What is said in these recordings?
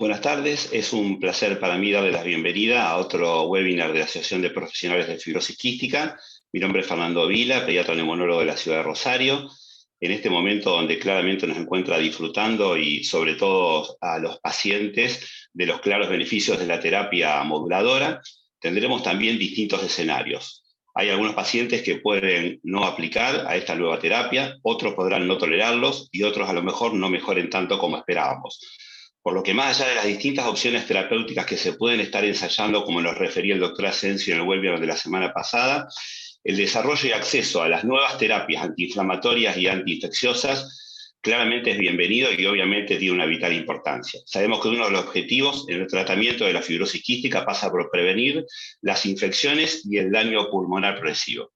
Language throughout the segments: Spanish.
Buenas tardes, es un placer para mí darle la bienvenida a otro webinar de la Asociación de Profesionales de Fibrosis Quística. Mi nombre es Fernando Vila, pediatra neumonólogo de la ciudad de Rosario. En este momento donde claramente nos encuentra disfrutando y sobre todo a los pacientes de los claros beneficios de la terapia moduladora, tendremos también distintos escenarios. Hay algunos pacientes que pueden no aplicar a esta nueva terapia, otros podrán no tolerarlos y otros a lo mejor no mejoren tanto como esperábamos. Por lo que más allá de las distintas opciones terapéuticas que se pueden estar ensayando, como nos refería el doctor Asensio en el webinar de la semana pasada, el desarrollo y acceso a las nuevas terapias antiinflamatorias y antiinfecciosas claramente es bienvenido y obviamente tiene una vital importancia. Sabemos que uno de los objetivos en el tratamiento de la fibrosis quística pasa por prevenir las infecciones y el daño pulmonar progresivo.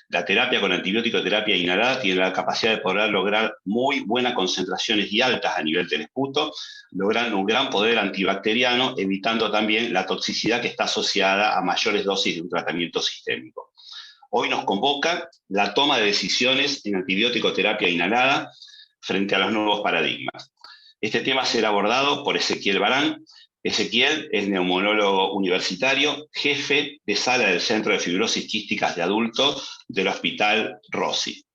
La terapia con antibiótico, terapia inhalada, tiene la capacidad de poder lograr muy buenas concentraciones y altas a nivel del esputo, logrando un gran poder antibacteriano, evitando también la toxicidad que está asociada a mayores dosis de un tratamiento sistémico. Hoy nos convoca la toma de decisiones en antibiótico terapia inhalada frente a los nuevos paradigmas. Este tema será abordado por Ezequiel Barán. Ezequiel es neumonólogo universitario, jefe de sala del Centro de Fibrosis Quísticas de Adultos del Hospital Rossi.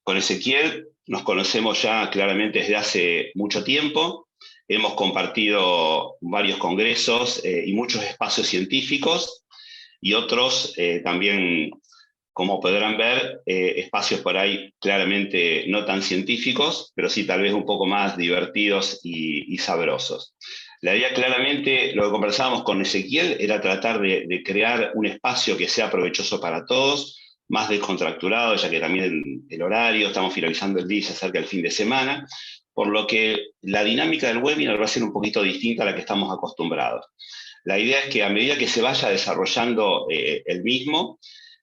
Con Ezequiel nos conocemos ya claramente desde hace mucho tiempo. Hemos compartido varios congresos y muchos espacios científicos y otros también, como podrán ver, espacios por ahí claramente no tan científicos, pero sí tal vez un poco más divertidos y sabrosos. La idea claramente, lo que conversábamos con Ezequiel, era tratar de crear un espacio que sea provechoso para todos, más descontracturado, ya que también el horario, estamos finalizando el día y se acerca el fin de semana, por lo que la dinámica del webinar va a ser un poquito distinta a la que estamos acostumbrados. La idea es que a medida que se vaya desarrollando el mismo,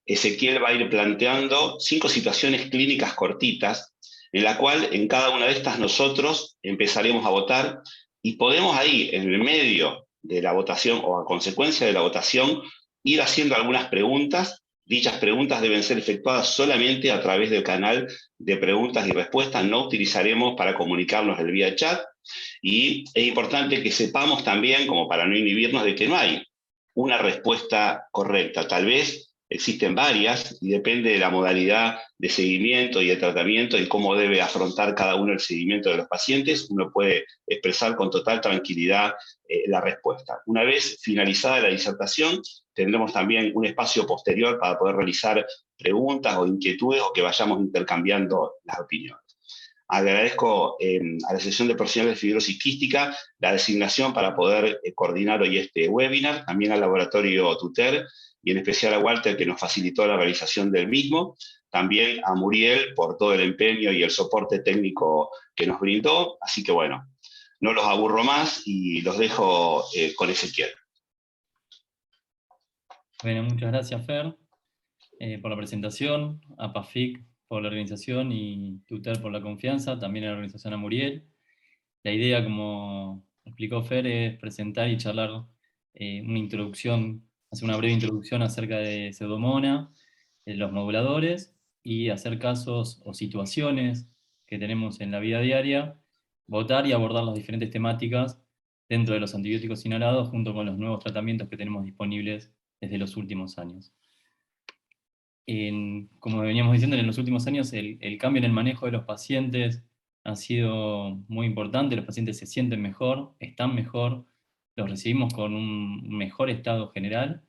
Ezequiel va a ir planteando 5 situaciones clínicas cortitas, en la cual en cada una de estas nosotros empezaremos a votar y podemos ahí, en el medio de la votación o a consecuencia de la votación, ir haciendo algunas preguntas. Dichas preguntas deben ser efectuadas solamente a través del canal de preguntas y respuestas. No utilizaremos para comunicarnos el vía chat. Y es importante que sepamos también, como para no inhibirnos, de que no hay una respuesta correcta. Tal vez existen varias y depende de la modalidad de seguimiento y de tratamiento y cómo debe afrontar cada uno el seguimiento de los pacientes. Uno puede expresar con total tranquilidad la respuesta. Una vez finalizada la disertación, tendremos también un espacio posterior para poder realizar preguntas o inquietudes o que vayamos intercambiando las opiniones. Agradezco a la Asociación de Profesionales de Fibrosis Quística la designación para poder coordinar hoy este webinar, también al laboratorio Tuter y en especial a Walter que nos facilitó la realización del mismo, también a Muriel por todo el empeño y el soporte técnico que nos brindó, así que bueno, no los aburro más y los dejo con Ezequiel. Bueno, muchas gracias Fer por la presentación, a PAFIC por la organización y Tuter por la confianza, también a la organización a Muriel. La idea, como explicó Fer, es presentar y charlar una introducción, hacer una breve introducción acerca de Pseudomonas, de los moduladores, y hacer casos o situaciones que tenemos en la vida diaria, votar y abordar las diferentes temáticas dentro de los antibióticos inhalados, junto con los nuevos tratamientos que tenemos disponibles desde los últimos años. Como veníamos diciendo, en los últimos años el cambio en el manejo de los pacientes ha sido muy importante. Los pacientes se sienten mejor, están mejor, los recibimos con un mejor estado general,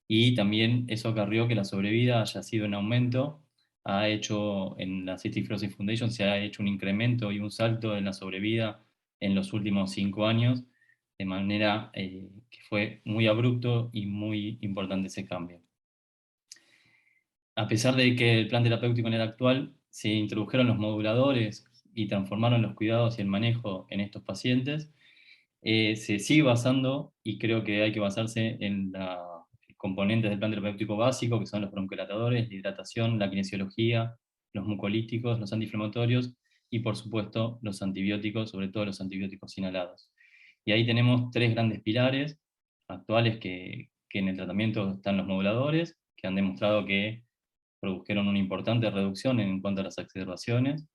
y también eso acarrió que la sobrevida haya sido en aumento. Ha hecho, en la Cystic Fibrosis Foundation se ha hecho un incremento y un salto en la sobrevida en los últimos 5 años, de manera que fue muy abrupto y muy importante ese cambio. A pesar de que el plan terapéutico en el actual se introdujeron los moduladores y transformaron los cuidados y el manejo en estos pacientes, se sigue basando, y creo que hay que basarse en los componentes del plan terapéutico básico, que son los broncohidratantes, la hidratación, la kinesiología, los mucolíticos, los antiinflamatorios, y por supuesto los antibióticos, sobre todo los antibióticos inhalados. Y ahí tenemos 3 grandes pilares actuales que en el tratamiento están los moduladores, que han demostrado que produjeron una importante reducción en cuanto a las exacerbaciones.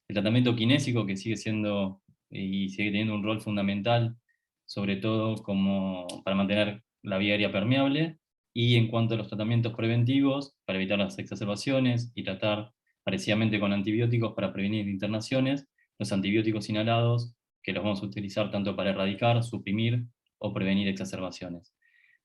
El tratamiento kinésico, que sigue siendo y sigue teniendo un rol fundamental sobre todo como para mantener la vía aérea permeable, y en cuanto a los tratamientos preventivos, para evitar las exacerbaciones y tratar parecidamente con antibióticos para prevenir internaciones, los antibióticos inhalados, que los vamos a utilizar tanto para erradicar, suprimir o prevenir exacerbaciones.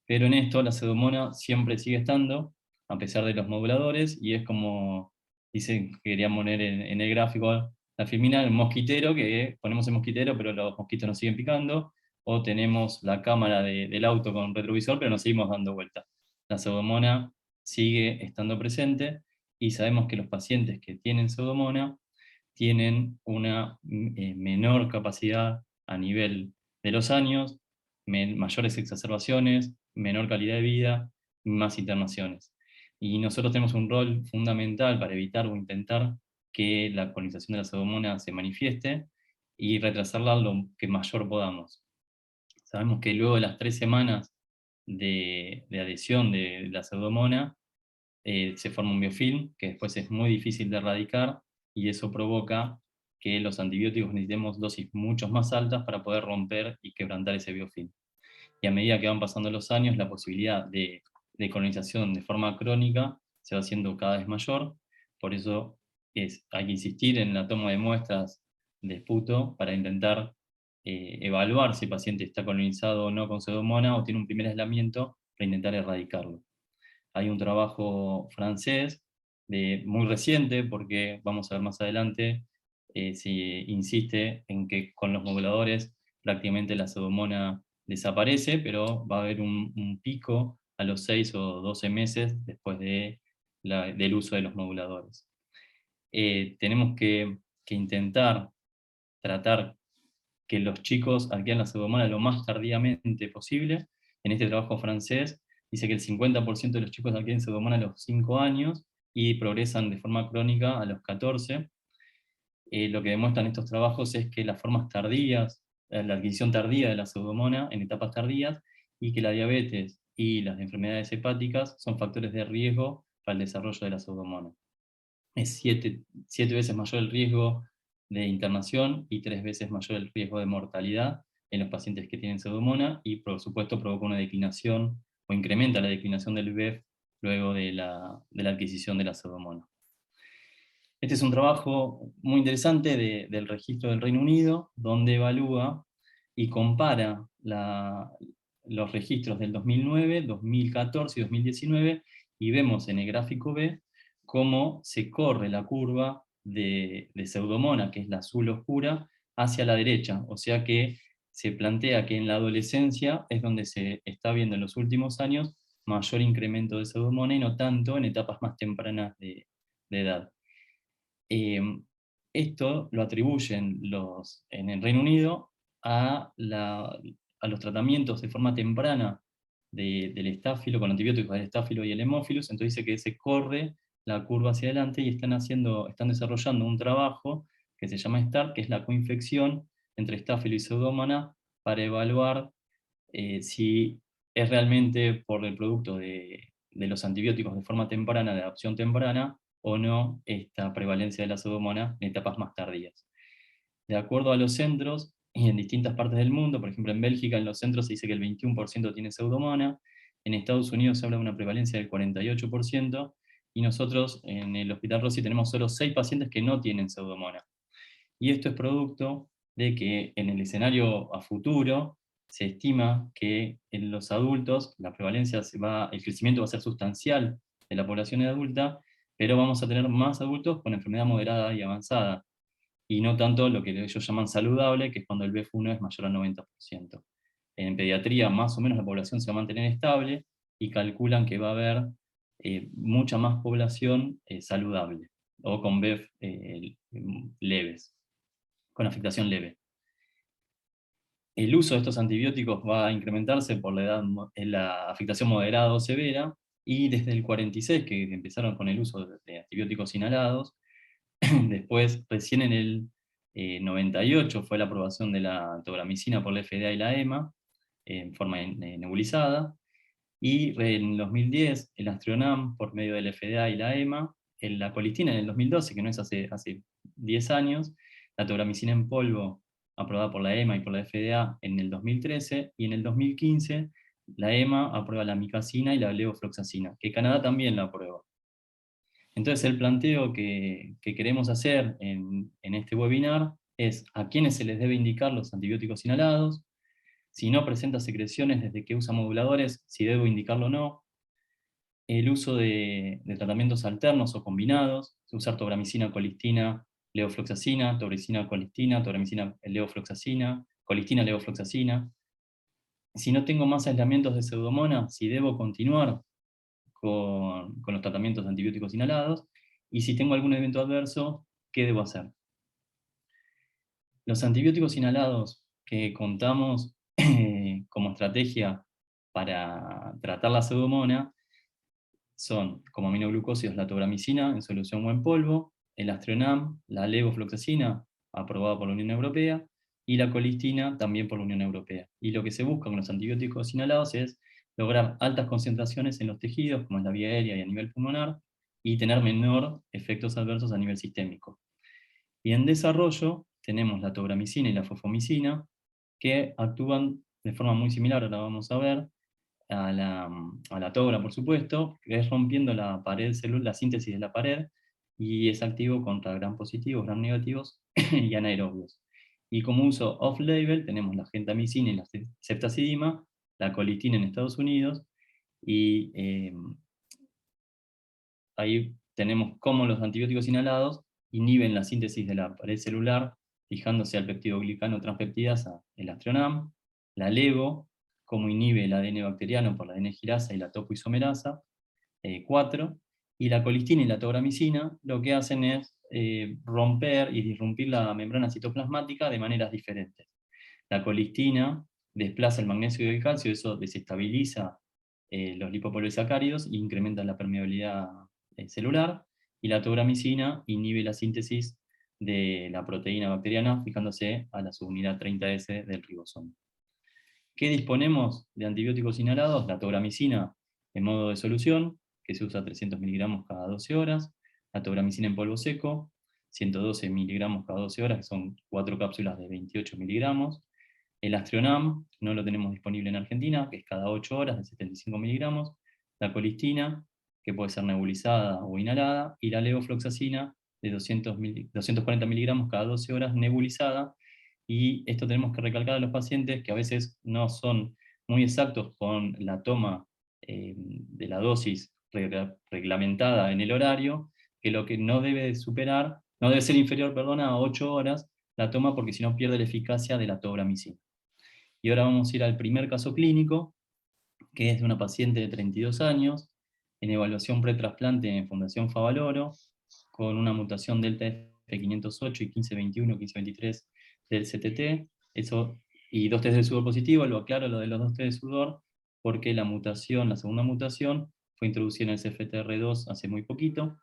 Pero en esto la Pseudomonas siempre sigue estando, a pesar de los moduladores, y es como dicen que querían poner en el gráfico la filmina, el mosquitero, que ponemos el mosquitero, pero los mosquitos nos siguen picando, o tenemos la cámara del auto con retrovisor, pero nos seguimos dando vuelta. La Pseudomonas sigue estando presente, y sabemos que los pacientes que tienen Pseudomonas tienen una menor capacidad a nivel de los años, mayores exacerbaciones, menor calidad de vida, más internaciones. Y nosotros tenemos un rol fundamental para evitar o intentar que la colonización de la Pseudomonas se manifieste y retrasarla lo que mayor podamos. Sabemos que luego de las 3 semanas de adhesión de la Pseudomonas, se forma un biofilm que después es muy difícil de erradicar, y eso provoca que los antibióticos necesitemos dosis mucho más altas para poder romper y quebrantar ese biofilm. Y a medida que van pasando los años, la posibilidad de colonización de forma crónica se va haciendo cada vez mayor. Por eso hay que insistir en la toma de muestras de esputo para intentar evaluar si el paciente está colonizado o no con Pseudomonas, o tiene un primer aislamiento para intentar erradicarlo. Hay un trabajo francés muy reciente, porque vamos a ver más adelante si insiste en que con los moduladores prácticamente la Pseudomonas desaparece, pero va a haber un pico a los 6 o 12 meses después del uso de los moduladores. Tenemos que intentar tratar que los chicos adquieran la Pseudomonas lo más tardíamente posible. En este trabajo francés dice que el 50% de los chicos adquieren Pseudomonas a los 5 años y progresan de forma crónica a los 14. Lo que demuestran estos trabajos es que las formas tardías, la adquisición tardía de la Pseudomonas en etapas tardías, y que la diabetes y las enfermedades hepáticas son factores de riesgo para el desarrollo de la Pseudomonas. Es 7 veces mayor el riesgo de internación y 3 veces mayor el riesgo de mortalidad en los pacientes que tienen Pseudomonas, y por supuesto provoca una declinación o incrementa la declinación del BEF luego de la adquisición de la Pseudomonas. Este es un trabajo muy interesante del registro del Reino Unido, donde evalúa y compara los registros del 2009, 2014 y 2019, y vemos en el gráfico B cómo se corre la curva de Pseudomonas, que es la azul oscura, hacia la derecha. O sea que se plantea que en la adolescencia es donde se está viendo en los últimos años mayor incremento de Pseudomonas, y no tanto en etapas más tempranas de edad. Esto lo atribuyen en el Reino Unido a los tratamientos de forma temprana del estáfilo, con antibióticos del estáfilo y el hemófilus. Entonces dice que se corre la curva hacia adelante, y están desarrollando un trabajo que se llama START, que es la coinfección entre estáfilo y Pseudomonas, para evaluar si es realmente por el producto de los antibióticos de forma temprana, de adopción temprana, o no esta prevalencia de la Pseudomonas en etapas más tardías. De acuerdo a los centros, y en distintas partes del mundo, por ejemplo en Bélgica en los centros se dice que el 21% tiene Pseudomonas, en Estados Unidos se habla de una prevalencia del 48%, y nosotros en el Hospital Rossi tenemos solo 6 pacientes que no tienen Pseudomonas. Y esto es producto de que en el escenario a futuro se estima que en los adultos la prevalencia el crecimiento va a ser sustancial de la población adulta, pero vamos a tener más adultos con enfermedad moderada y avanzada, y no tanto lo que ellos llaman saludable, que es cuando el BF1 es mayor al 90%. En pediatría más o menos la población se va a mantener estable, y calculan que va a haber mucha más población saludable, o con BF leves, con afectación leve. El uso de estos antibióticos va a incrementarse por la edad, en la afectación moderada o severa, y desde el 46, que empezaron con el uso de antibióticos inhalados, después recién en el 98 fue la aprobación de la tobramicina por la FDA y la EMA, en forma nebulizada, y en 2010 el Astronam por medio de la FDA y la EMA, la colistina en el 2012, que no es hace 10 años, la tobramicina en polvo aprobada por la EMA y por la FDA en el 2013, y en el 2015 la EMA aprueba la micacina y la levofloxacina, que Canadá también la aprueba. Entonces el planteo que queremos hacer en este webinar es a quiénes se les debe indicar los antibióticos inhalados, si no presenta secreciones desde que usa moduladores, si debo indicarlo o no, el uso de tratamientos alternos o combinados, usar tobramicina, colistina, levofloxacina, tobramicina, colistina, tobramicina, levofloxacina, colistina, levofloxacina. Si no tengo más aislamientos de pseudomonas, si debo continuar con los tratamientos antibióticos inhalados, y si tengo algún evento adverso, ¿qué debo hacer? Los antibióticos inhalados que contamos como estrategia para tratar la pseudomona son, como aminoglucósidos, la tobramicina en solución o en polvo, el Astronam, la levofloxacina, aprobada por la Unión Europea, y la colistina, también por la Unión Europea. Y lo que se busca con los antibióticos inhalados es lograr altas concentraciones en los tejidos, como en la vía aérea y a nivel pulmonar, y tener menor efectos adversos a nivel sistémico. Y en desarrollo tenemos la tobramicina y la fosfomicina, que actúan de forma muy similar, ahora vamos a ver, a la tobra, por supuesto, que es rompiendo la pared celular, la síntesis de la pared, y es activo contra gram positivos, gram negativos y anaerobios. Y como uso off-label tenemos la gentamicina y la ceftazidima, la colistina en Estados Unidos, y ahí tenemos cómo los antibióticos inhalados inhiben la síntesis de la pared celular, fijándose al peptidoglicano transpeptidasa, el Astronam, la levo, cómo inhibe el ADN bacteriano por la ADN girasa y la topoisomerasa 4, y la colistina y la tobramicina lo que hacen es romper y disrumpir la membrana citoplasmática de maneras diferentes. La colistina desplaza el magnesio y el calcio, eso desestabiliza los lipopolisacáridos e incrementa la permeabilidad celular, y la tobramicina inhibe la síntesis de la proteína bacteriana, fijándose a la subunidad 30S del ribosoma. ¿Qué disponemos de antibióticos inhalados? La tobramicina en modo de solución, que se usa 300 miligramos cada 12 horas, la tobramicina en polvo seco, 112 miligramos cada 12 horas, que son 4 cápsulas de 28 miligramos. El Astronam no lo tenemos disponible en Argentina, que es cada 8 horas de 75 miligramos. La colistina, que puede ser nebulizada o inhalada, y la levofloxacina de 240 miligramos cada 12 horas nebulizada. Y esto tenemos que recalcar a los pacientes que a veces no son muy exactos con la toma de la dosis reglamentada en el horario, que lo que no debe superar, no debe ser inferior, perdón, a 8 horas la toma, porque si no pierde la eficacia de la tobramicina. Y ahora vamos a ir al primer caso clínico, que es de una paciente de 32 años, en evaluación pretrasplante en Fundación Favaloro, con una mutación delta F508 y 1521, 1523 del CTT, eso, y 2 test de sudor positivo. Lo aclaro lo de los 2 test de sudor, porque la mutación, la segunda mutación, fue introducida en el CFTR2 hace muy poquito.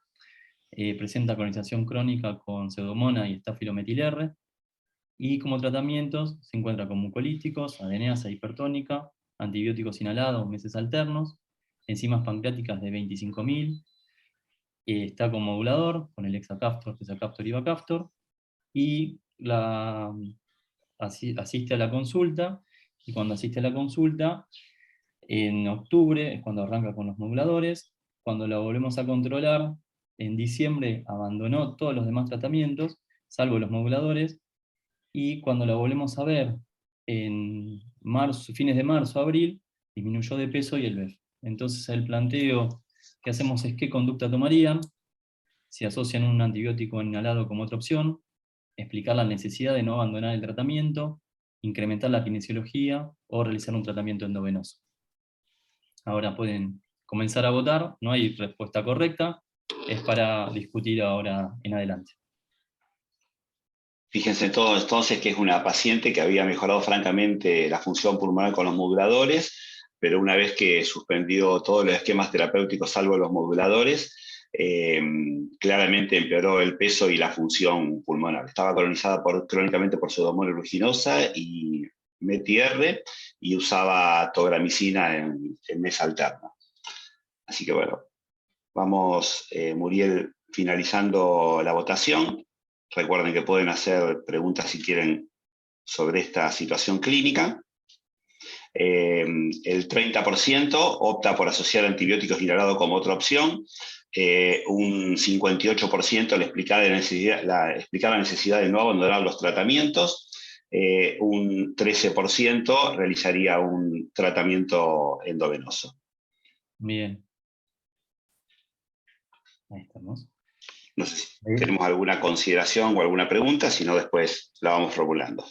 Presenta colonización crónica con pseudomonas y estafilometiler R, y como tratamientos se encuentra con mucolísticos, adeneasa hipertónica, antibióticos inhalados meses alternos, enzimas pancreáticas de 25.000, está con modulador, con el hexacaftor, tezacaftor y bacaftor, y asiste a la consulta, y cuando asiste a la consulta, en octubre es cuando arranca con los moduladores. Cuando la volvemos a controlar, en diciembre abandonó todos los demás tratamientos, salvo los moduladores, y cuando la volvemos a ver en marzo, fines de marzo, abril, disminuyó de peso y el BEF. Entonces el planteo que hacemos es qué conducta tomarían, si asocian un antibiótico inhalado como otra opción, explicar la necesidad de no abandonar el tratamiento, incrementar la kinesiología o realizar un tratamiento endovenoso. Ahora pueden comenzar a votar, no hay respuesta correcta, es para discutir ahora en adelante. Fíjense todos entonces que es una paciente que había mejorado francamente la función pulmonar con los moduladores, pero una vez que suspendió todos los esquemas terapéuticos salvo los moduladores, claramente empeoró el peso y la función pulmonar. Estaba colonizada crónicamente por Pseudomonas aeruginosa y METI-R, y usaba tobramicina en mes alterno. Así que bueno, vamos, Muriel, finalizando la votación. Recuerden que pueden hacer preguntas si quieren sobre esta situación clínica. El 30% opta por asociar antibióticos inhalados como otra opción. Un 58% le explicaba la necesidad de no abandonar los tratamientos. Un 13% realizaría un tratamiento endovenoso. Bien. Ahí estamos. No sé si tenemos alguna consideración o alguna pregunta, si no después la vamos formulando.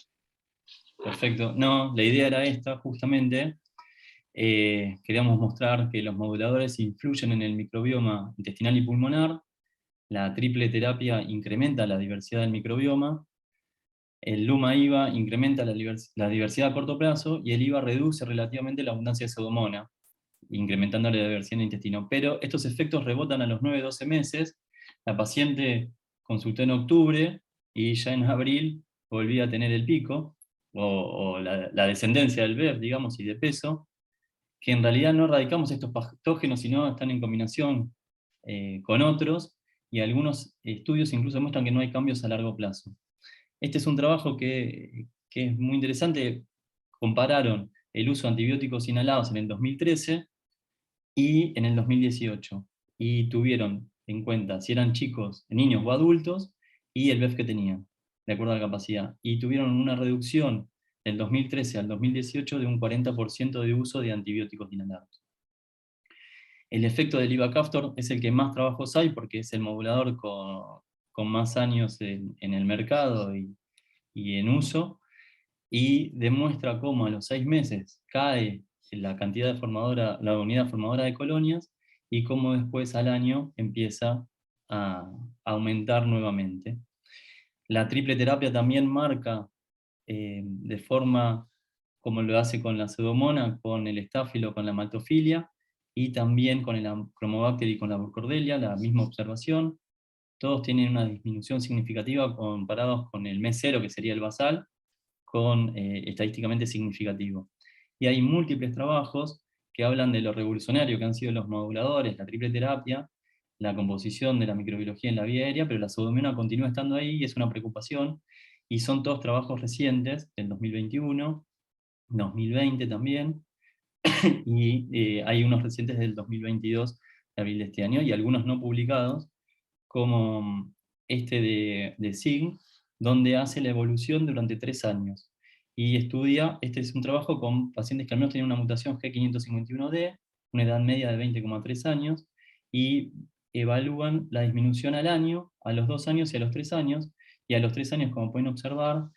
Perfecto. No, la idea era esta, justamente. Queríamos mostrar que los moduladores influyen en el microbioma intestinal y pulmonar. La triple terapia incrementa la diversidad del microbioma. El LUMA-IVA incrementa la diversidad a corto plazo, y el IVA reduce relativamente la abundancia de Pseudomonas, incrementando la diversidad en el intestino. Pero estos efectos rebotan a los 9-12 meses. La paciente consultó en octubre y ya en abril volvía a tener el pico, o la descendencia del BEF, digamos, y de peso, que en realidad no erradicamos estos patógenos, sino están en combinación con otros, y algunos estudios incluso muestran que no hay cambios a largo plazo. Este es un trabajo que es muy interesante. Compararon el uso de antibióticos inhalados en el 2013 y en el 2018, y tuvieron en cuenta si eran chicos, niños o adultos, y el BEF que tenían, de acuerdo a la capacidad. Y tuvieron una reducción del 2013 al 2018 de un 40% de uso de antibióticos inhalados. El efecto del ivacaftor es el que más trabajos hay, porque es el modulador con más años en el mercado y en uso, y demuestra cómo a los 6 meses cae la cantidad de la unidad formadora de colonias, y cómo después al año empieza a aumentar nuevamente. La triple terapia también marca de forma como lo hace con la Pseudomonas, con el estáfilo, con la maltofilia, y también con el Chromobacter y con la Burkholderia, la misma observación. Todos tienen una disminución significativa comparados con el mes cero, que sería el basal, con estadísticamente significativo. Y hay múltiples trabajos que hablan de lo revolucionario que han sido los moduladores, la triple terapia, la composición de la microbiología en la vía aérea, pero la pseudomonas continúa estando ahí y es una preocupación, y son todos trabajos recientes, del 2021, 2020 también, y hay unos recientes del 2022, de abril de este año, y algunos no publicados, como este de SIG, donde hace la evolución durante 3 años. Y estudia, este es un trabajo con pacientes que al menos tienen una mutación G551D, una edad media de 20,3 años, y evalúan la disminución al año, a los 2 años y a los 3 años, y a los 3 años, como pueden observar,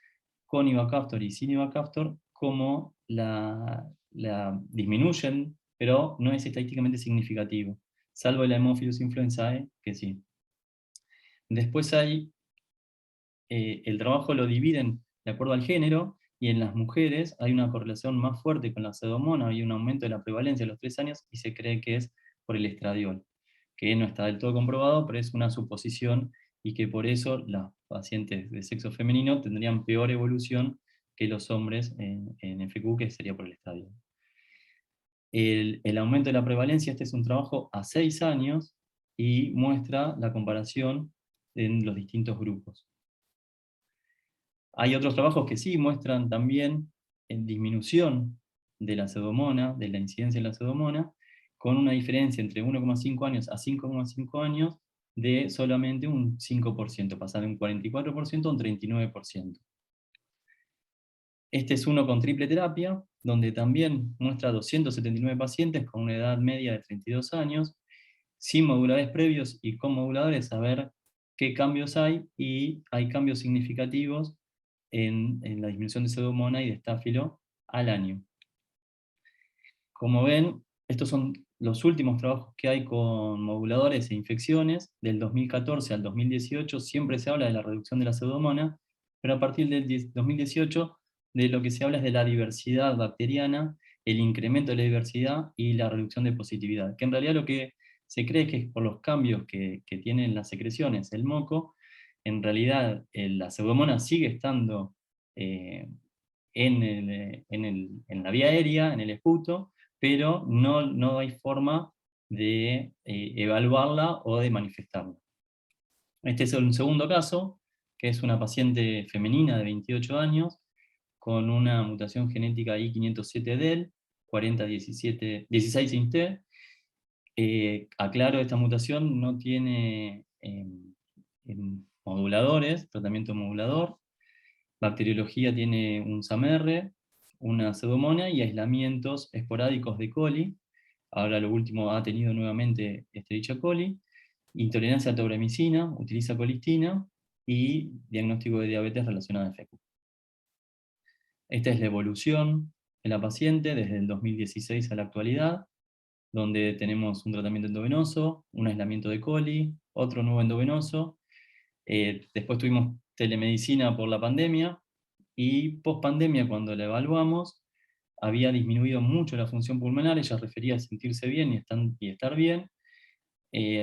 con ivacaftor y sin ivacaftor, como la disminuyen, pero no es estadísticamente significativo, salvo el Haemophilus influenzae, que sí. Después hay, el trabajo lo dividen de acuerdo al género, y en las mujeres hay una correlación más fuerte con la pseudomonas, hay un aumento de la prevalencia a los 3 años, y se cree que es por el estradiol, que no está del todo comprobado, pero es una suposición, y que por eso las pacientes de sexo femenino tendrían peor evolución que los hombres en FQ, que sería por el estradiol. El aumento de la prevalencia, este es un trabajo a 6 años, y muestra la comparación en los distintos grupos. Hay otros trabajos que sí muestran también en disminución de la pseudomonas, de la incidencia de la pseudomonas, con una diferencia entre 1,5 años a 5,5 años de solamente un 5%, pasar de un 44% a un 39%. Este es uno con triple terapia, donde también muestra 279 pacientes con una edad media de 32 años, sin moduladores previos y con moduladores, a ver qué cambios hay, y hay cambios significativos en la disminución de pseudomonas y de estáfilo al año. Como ven, estos son los últimos trabajos que hay con moduladores e infecciones. Del 2014 al 2018 siempre se habla de la reducción de la pseudomonas, pero a partir del 2018 de lo que se habla es de la diversidad bacteriana, el incremento de la diversidad y la reducción de positividad, que en realidad lo que se cree es que por los cambios que tienen las secreciones, el moco, en realidad la pseudomonas sigue estando en la vía aérea, en el esputo, pero no hay forma de evaluarla o de manifestarla. Este es un segundo caso, que es una paciente femenina de 28 años, con una mutación genética I507del, 4016T. Aclaro, esta mutación no tiene moduladores, tratamiento modulador. Bacteriología tiene un SAMR, una pseudomonas y aislamientos esporádicos de coli. Ahora lo último ha tenido nuevamente Escherichia coli. Intolerancia a tobramicina, utiliza colistina y diagnóstico de diabetes relacionada a FECU. Esta es la evolución de la paciente desde el 2016 a la actualidad, donde tenemos un tratamiento endovenoso, un aislamiento de coli, otro nuevo endovenoso. Después tuvimos telemedicina por la pandemia, y post pandemia, cuando la evaluamos, había disminuido mucho la función pulmonar. Ella refería a sentirse bien y estar bien.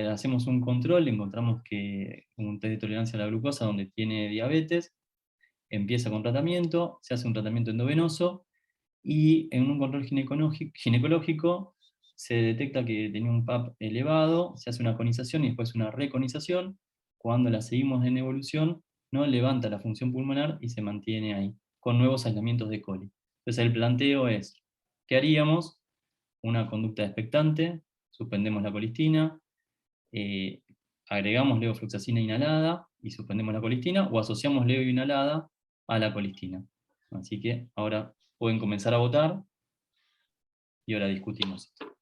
Hacemos un control, encontramos que un test de tolerancia a la glucosa donde tiene diabetes, empieza con tratamiento, se hace un tratamiento endovenoso, y en un control ginecológico se detecta que tenía un PAP elevado, se hace una conización y después una reconización. Cuando la seguimos en evolución, no levanta la función pulmonar y se mantiene ahí, con nuevos aislamientos de coli. Entonces el planteo es, ¿qué haríamos? Una conducta expectante, suspendemos la colistina, eh, agregamos levofloxacina inhalada y suspendemos la colistina, o asociamos levo inhalada a la colistina. Así que ahora pueden comenzar a votar y ahora discutimos esto.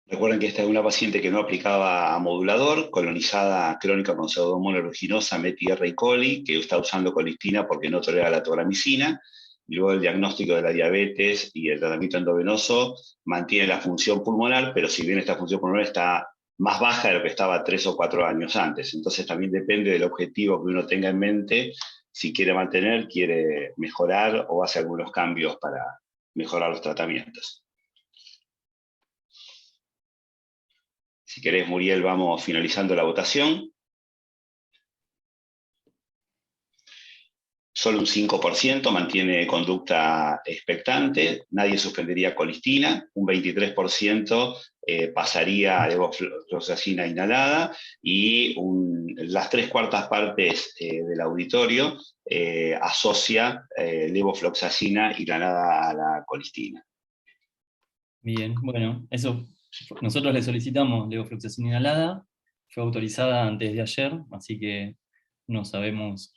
Recuerden que esta es una paciente que no aplicaba modulador, colonizada crónica con pseudomonas aeruginosa, MET-R y coli, que está usando colistina porque no tolera la tobramicina. Y luego el diagnóstico de la diabetes y el tratamiento endovenoso mantiene la función pulmonar, pero si bien esta función pulmonar está más baja de lo que estaba 3 o 4 años antes. Entonces también depende del objetivo que uno tenga en mente, si quiere mantener, quiere mejorar o hace algunos cambios para mejorar los tratamientos. Si querés, Muriel, vamos finalizando la votación. Solo un 5% mantiene conducta expectante, nadie suspendería colistina, un 23% pasaría a levofloxacina inhalada, y las 3/4 partes del auditorio asocia levofloxacina inhalada a la colistina. Bien, bueno, eso nosotros le solicitamos levofloxacina inhalada, fue autorizada antes de ayer, así que no sabemos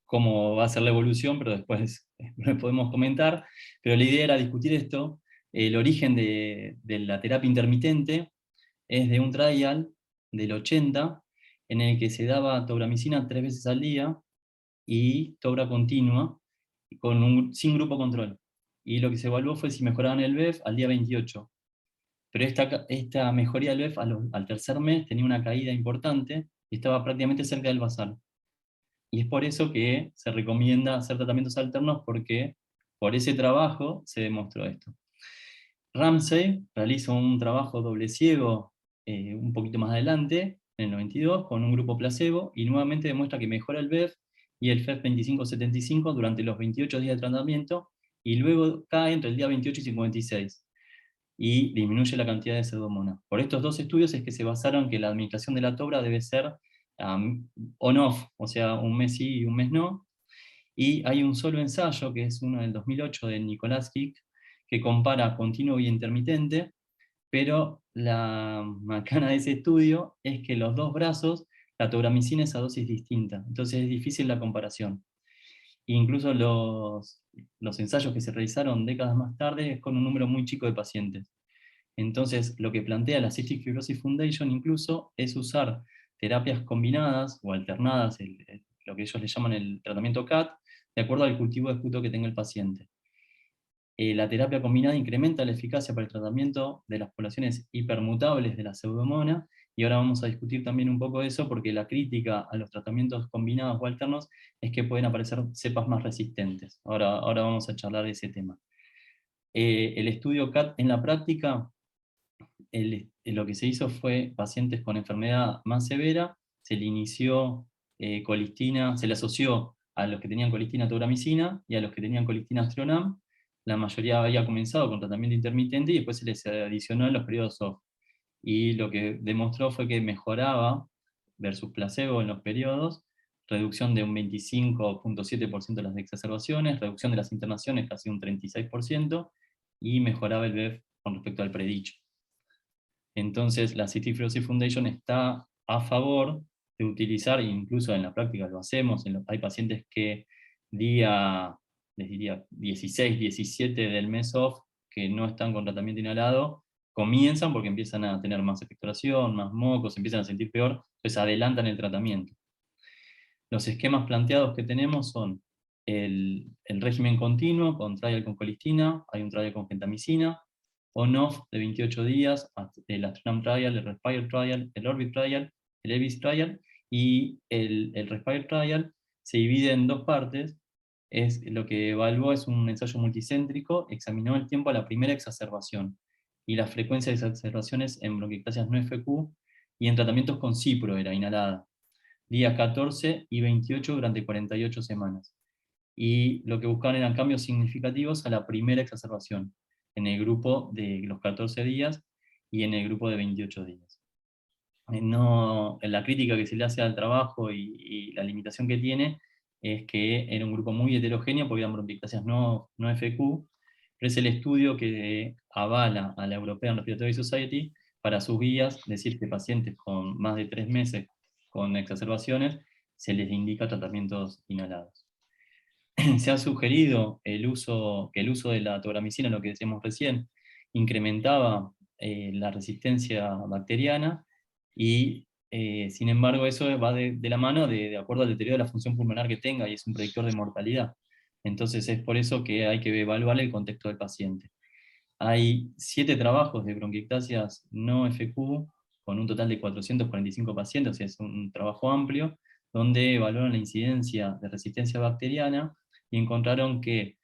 cómo va a ser la evolución, pero después lo podemos comentar. Pero la idea era discutir esto. El origen de la terapia intermitente es de un trial del 80, en el que se daba tobramicina 3 veces al día y tobra continua, sin grupo control. Y lo que se evaluó fue si mejoraban el BEF al día 28. Pero esta mejoría del BEF al tercer mes tenía una caída importante y estaba prácticamente cerca del basal. Y es por eso que se recomienda hacer tratamientos alternos, porque por ese trabajo se demostró esto. Ramsey realiza un trabajo doble ciego un poquito más adelante, en el 92, con un grupo placebo, y nuevamente demuestra que mejora el BEF y el FEF 25-75 durante los 28 días de tratamiento, y luego cae entre el día 28 y 56, y disminuye la cantidad de pseudomonas. Por estos dos estudios es que se basaron que la administración de la tobra debe ser on-off, o sea, un mes sí y un mes no. Y hay un solo ensayo, que es uno del 2008 de Nicolás Kick, que compara continuo y intermitente, pero la macana de ese estudio es que los dos brazos, la tobramicina es a dosis distinta, entonces es difícil la comparación. Incluso los ensayos que se realizaron décadas más tarde es con un número muy chico de pacientes. Entonces, lo que plantea la Cystic Fibrosis Foundation incluso es usar terapias combinadas o alternadas, lo que ellos le llaman el tratamiento CAT, de acuerdo al cultivo de esputo que tenga el paciente. La terapia combinada incrementa la eficacia para el tratamiento de las poblaciones hipermutables de la pseudomonas, y ahora vamos a discutir también un poco de eso, porque la crítica a los tratamientos combinados o alternos es que pueden aparecer cepas más resistentes. Ahora vamos a charlar de ese tema. El estudio CAT en la práctica, lo que se hizo fue pacientes con enfermedad más severa, se le inició colistina, se le asoció a los que tenían colistina tobramicina y a los que tenían colistina Astronam. La mayoría había comenzado con tratamiento intermitente y después se les adicionó en los periodos off. Y lo que demostró fue que mejoraba, versus placebo en los periodos, reducción de un 25.7% de las exacerbaciones, reducción de las internaciones casi un 36%, y mejoraba el BEF con respecto al predicho. Entonces la Cystic Fibrosis Foundation está a favor de utilizar, incluso en la práctica lo hacemos, hay pacientes que les diría 16, 17 del mes off, que no están con tratamiento inhalado, comienzan porque empiezan a tener más expectoración, más mocos, empiezan a sentir peor, entonces adelantan el tratamiento. Los esquemas planteados que tenemos son el régimen continuo, con trial con colistina, hay un trial con gentamicina, on-off de 28 días, el Astronam Trial, el Respire Trial, el Orbit Trial, el EVIS Trial, y el Respire Trial se divide en dos partes. Lo que evaluó es un ensayo multicéntrico, examinó el tiempo a la primera exacerbación, y la frecuencia de exacerbaciones en bronquiectasias no FQ, y en tratamientos con cipro era inhalada, días 14 y 28 durante 48 semanas. Y lo que buscaban eran cambios significativos a la primera exacerbación, en el grupo de los 14 días y en el grupo de 28 días. No, la crítica que se le hace al trabajo y la limitación que tiene es que era un grupo muy heterogéneo porque eran bronquiectasias no FQ, pero es el estudio que avala a la European Respiratory Society para sus guías decir que pacientes con más de 3 meses con exacerbaciones se les indica tratamientos inhalados. Se ha sugerido que el uso de la tobramicina, lo que decíamos recién, incrementaba la resistencia bacteriana, y sin embargo eso va de la mano de acuerdo al deterioro de la función pulmonar que tenga, y es un predictor de mortalidad. Entonces es por eso que hay que evaluar el contexto del paciente. Hay 7 trabajos de bronquiectasias no FQ, con un total de 445 pacientes, o sea, es un trabajo amplio, donde evaluaron la incidencia de resistencia bacteriana, y encontraron que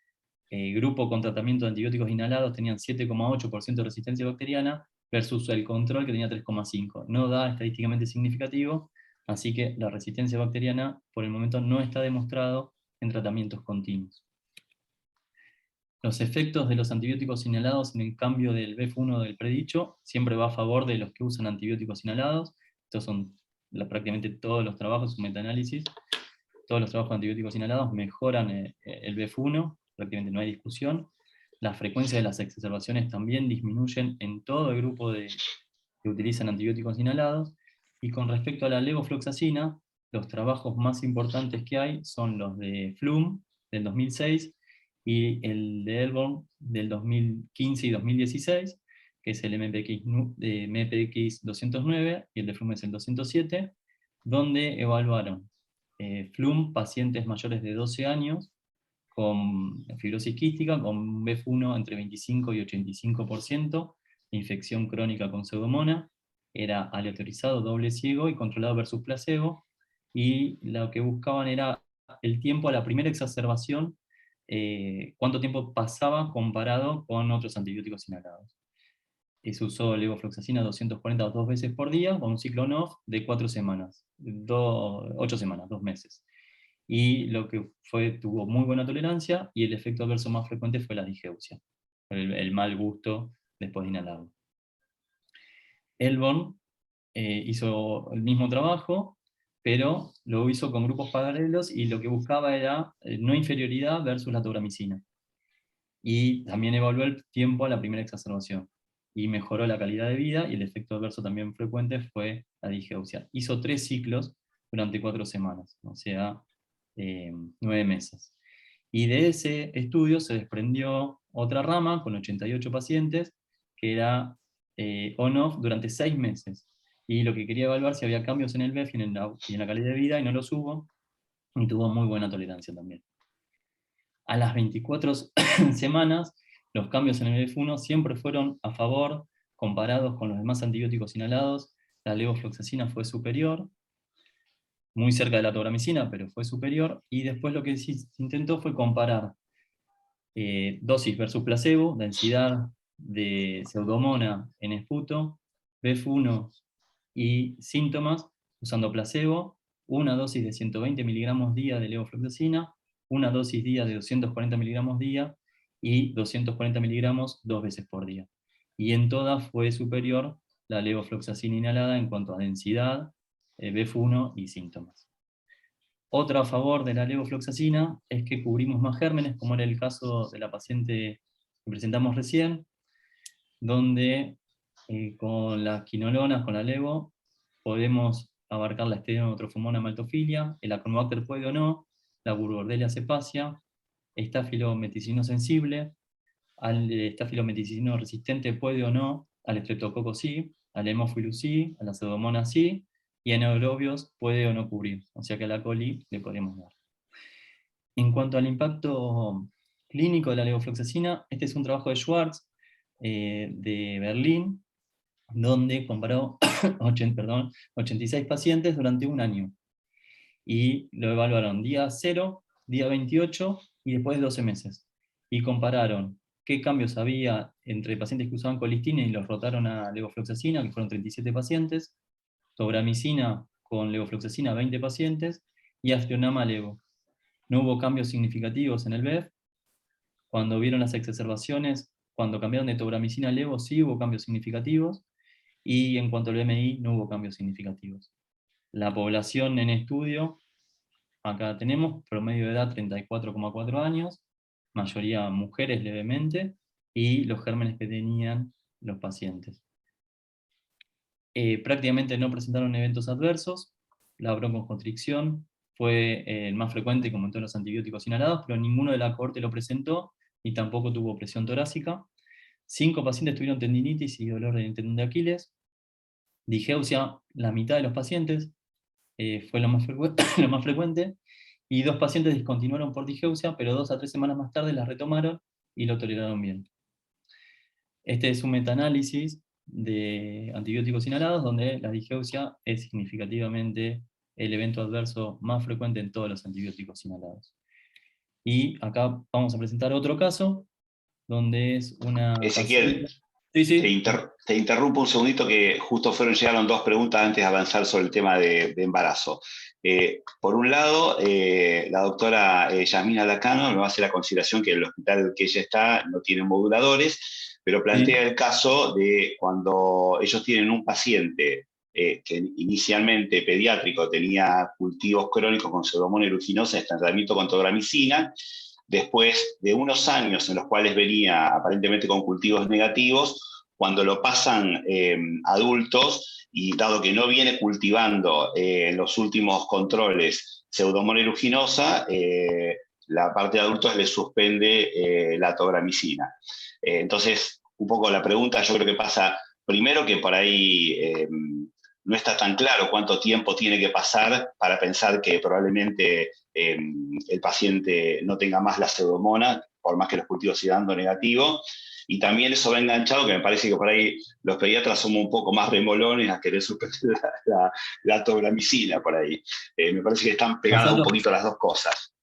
el grupo con tratamiento de antibióticos inhalados tenían 7,8% de resistencia bacteriana versus el control que tenía 3,5%. No da estadísticamente significativo, así que la resistencia bacteriana por el momento no está demostrado en tratamientos continuos. Los efectos de los antibióticos inhalados en el cambio del BEF1 del predicho siempre va a favor de los que usan antibióticos inhalados. Estos son prácticamente todos los trabajos, un metaanálisis. Todos los trabajos de antibióticos inhalados mejoran el BEF1, prácticamente no hay discusión. La frecuencia de las exacerbaciones también disminuyen en todo el grupo que utilizan antibióticos inhalados. Y con respecto a la levofloxacina, los trabajos más importantes que hay son los de Flum, del 2006, y el de Elborn, del 2015 y 2016, que es el MPX 209, y el de Flum es el 207, donde evaluaron Flum, pacientes mayores de 12 años, con fibrosis quística, con BEF1 entre 25 y 85%, infección crónica con pseudomonas, era aleatorizado, doble ciego y controlado versus placebo, y lo que buscaban era el tiempo a la primera exacerbación, cuánto tiempo pasaba comparado con otros antibióticos inhalados. Se usó levofloxacina 240 2 veces por día, con un ciclo on-off de 4 semanas, 8 semanas, 2 meses. Y lo que tuvo muy buena tolerancia, y el efecto adverso más frecuente fue la digeusia, el mal gusto después de inhalarlo. Elborn hizo el mismo trabajo, pero lo hizo con grupos paralelos, y lo que buscaba era no inferioridad versus la tobramicina. Y también evaluó el tiempo a la primera exacerbación, y mejoró la calidad de vida, y el efecto adverso también frecuente fue la digeusia. Hizo 3 ciclos durante 4 semanas, o sea, 9 meses. Y de ese estudio se desprendió otra rama con 88 pacientes, que era on-off durante 6 meses. Y lo que quería evaluar si había cambios en el BEF y en la calidad de vida, y no los hubo, y tuvo muy buena tolerancia también. A las 24 semanas, los cambios en el BEF1 siempre fueron a favor, comparados con los demás antibióticos inhalados. La levofloxacina fue superior, muy cerca de la tobramicina, pero fue superior. Y después lo que se intentó fue comparar dosis versus placebo, densidad de pseudomona en esputo, BEF1 y síntomas, usando placebo, una dosis de 120 miligramos día de levofloxacina, una dosis día de 240 miligramos día, y 240 miligramos 2 veces por día. Y en todas fue superior la levofloxacina inhalada en cuanto a densidad, BEF1 y síntomas. Otro a favor de la levofloxacina es que cubrimos más gérmenes, como era el caso de la paciente que presentamos recién, donde con las quinolonas, con la levo, podemos abarcar la Stenotrophomona maltophilia, el Acinetobacter puede o no, la Burgdorfia cepacia, Staphylo meticino sensible, al Staphylo meticino resistente puede o no, al Streptococcus sí, al Haemophilus sí, a la Pseudomonas sí, y a anaerobios puede o no cubrir, o sea que a la coli le podemos dar. En cuanto al impacto clínico de la levofloxacina, este es un trabajo de Schwartz, de Berlín, donde comparó 86 pacientes durante un año, y lo evaluaron día 0, día 28 y después de 12 meses. Y compararon qué cambios había entre pacientes que usaban colistina y los rotaron a levofloxacina, que fueron 37 pacientes, tobramicina con levofloxacina 20 pacientes, y aztreonama levo. No hubo cambios significativos en el BEF. Cuando vieron las exacerbaciones, cuando cambiaron de tobramicina a levo, sí hubo cambios significativos, y en cuanto al BMI, no hubo cambios significativos. La población en estudio, acá tenemos promedio de edad 34,4 años, mayoría mujeres levemente, y los gérmenes que tenían los pacientes. Prácticamente no presentaron eventos adversos, la broncoconstricción fue el más frecuente como en todos los antibióticos inhalados, pero ninguno de la cohorte lo presentó, ni tampoco tuvo presión torácica. 5 pacientes tuvieron tendinitis y dolor del tendón de Aquiles. Digeusia, la mitad de los pacientes, fue lo más, lo más frecuente, y 2 pacientes discontinuaron por digeusia, pero 2 a 3 semanas más tarde las retomaron y lo toleraron bien. Este es un metaanálisis de antibióticos inhalados, donde la digeusia es significativamente el evento adverso más frecuente en todos los antibióticos inhalados. Y acá vamos a presentar otro caso, donde es una Ezequiel, paciente... Sí, sí. te interrumpo un segundito que justo llegaron dos preguntas antes de avanzar sobre el tema de embarazo. Por un lado, la doctora Yasmina Lacano nos hace la consideración que el hospital que ella está no tiene moduladores, pero plantea Sí. el caso de cuando ellos tienen un paciente que inicialmente pediátrico tenía cultivos crónicos con Pseudomonas aeruginosa en tratamiento con tobramicina. Después de unos años en los cuales venía aparentemente con cultivos negativos, cuando lo pasan adultos, y dado que no viene cultivando en los últimos controles Pseudomonas aeruginosa, la parte de adultos le suspende la tobramicina. Entonces, un poco la pregunta yo creo que pasa primero que por ahí no está tan claro cuánto tiempo tiene que pasar para pensar que probablemente el paciente no tenga más la pseudomonas, por más que los cultivos sigan dando negativo. Y también eso va enganchado, que me parece que por ahí los pediatras somos un poco más remolones a querer suspender la tobramicina por ahí. Me parece que están pegadas un Nosotros, poquito las dos cosas.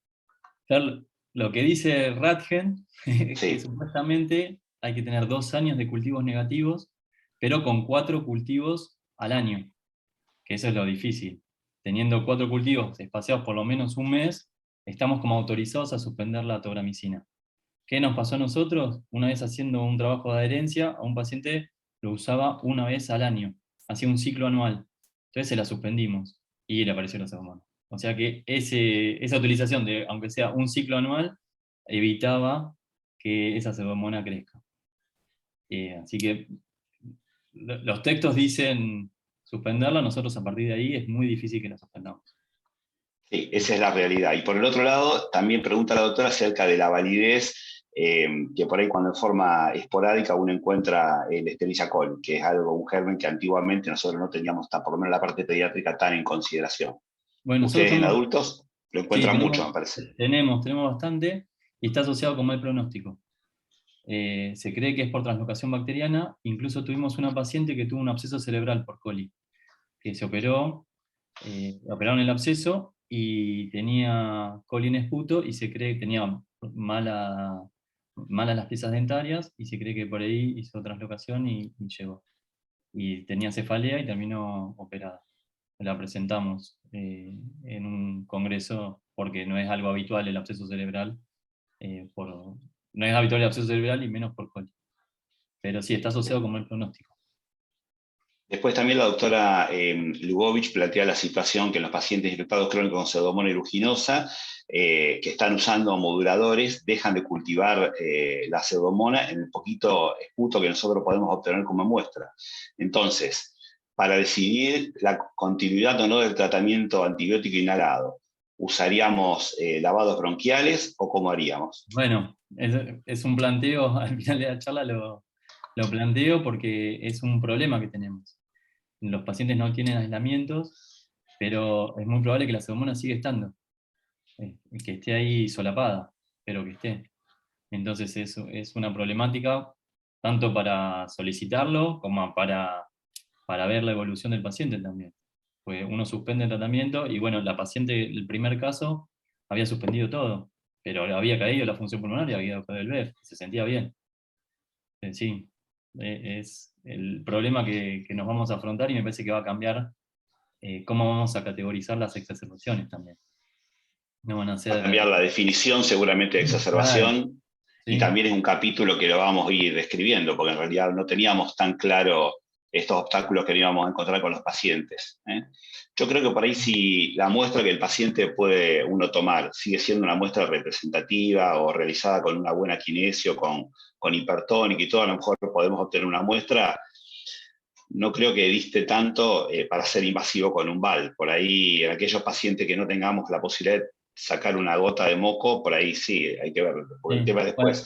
claro, lo que dice Ratgen es que Sí, supuestamente hay que tener 2 años de cultivos negativos, pero con 4 cultivos al año, que eso es lo difícil. Teniendo 4 cultivos espaciados por lo menos un mes, estamos como autorizados a suspender la tobramicina. ¿Qué nos pasó a nosotros? Una vez haciendo un trabajo de adherencia, a un paciente lo usaba una vez al año, hacía un ciclo anual. Entonces se la suspendimos y le apareció la pseudomonas. O sea que esa utilización de, aunque sea un ciclo anual, evitaba que esa pseudomonas crezca. Así que los textos dicen suspenderla, nosotros a partir de ahí es muy difícil que la suspendamos. sí, esa es la realidad. Y por el otro lado, también pregunta la doctora acerca de la validez, que por ahí cuando en forma esporádica uno encuentra el Escherichia coli, que es algo, un germen que antiguamente nosotros no teníamos, por lo menos la parte pediátrica, tan en consideración. Bueno, nosotros Ustedes en tenemos, adultos lo sí, encuentran mucho, me parece. tenemos bastante, y está asociado con mal pronóstico. Se cree que es por translocación bacteriana. Incluso tuvimos una paciente que tuvo un absceso cerebral por coli, que se operó, operaron el absceso y tenía coli en esputo, y se cree que tenía malas las piezas dentarias, y se cree que por ahí hizo translocación y llegó. Y tenía cefalea y terminó operada. La presentamos en un congreso porque no es algo habitual el absceso cerebral, no es habitual el absceso cerebral y menos por coli. Pero sí, está asociado con el pronóstico. Después también la doctora Lubovich plantea la situación que en los pacientes infectados crónicos con Pseudomonas aeruginosa, que están usando moduladores, dejan de cultivar la Pseudomonas en el poquito esputo que nosotros podemos obtener como muestra. Entonces, para decidir la continuidad o no del tratamiento antibiótico inhalado, ¿usaríamos lavados bronquiales o cómo haríamos? Bueno, es un planteo, al final de la charla lo planteo porque es un problema que tenemos. Los pacientes no tienen aislamientos, pero es muy probable que la pseudomonas siga estando, que esté ahí solapada, pero que esté. Entonces es una problemática tanto para solicitarlo como para ver la evolución del paciente también. Pues uno suspende el tratamiento y bueno, la paciente, el primer caso, había suspendido todo, pero había caído la función pulmonar y había caído el BEF, se sentía bien. Sí, es el problema que nos vamos a afrontar y me parece que va a cambiar cómo vamos a categorizar las exacerbaciones también. No van a Va a ser... cambiar la definición seguramente de Claro, exacerbación, y sí. también es un capítulo que lo vamos a ir describiendo, porque en realidad no teníamos tan claro estos obstáculos que íbamos a encontrar con los pacientes. Yo creo que por ahí si la muestra que el paciente puede uno tomar sigue siendo una muestra representativa o realizada con una buena kinesio, con hipertónica y todo, a lo mejor podemos obtener una muestra. No creo que diste tanto para ser invasivo con un BAL. Por ahí, en aquellos pacientes que no tengamos la posibilidad de sacar una gota de moco, por ahí sí, hay que ver, porque el Sí. tema Bueno, después,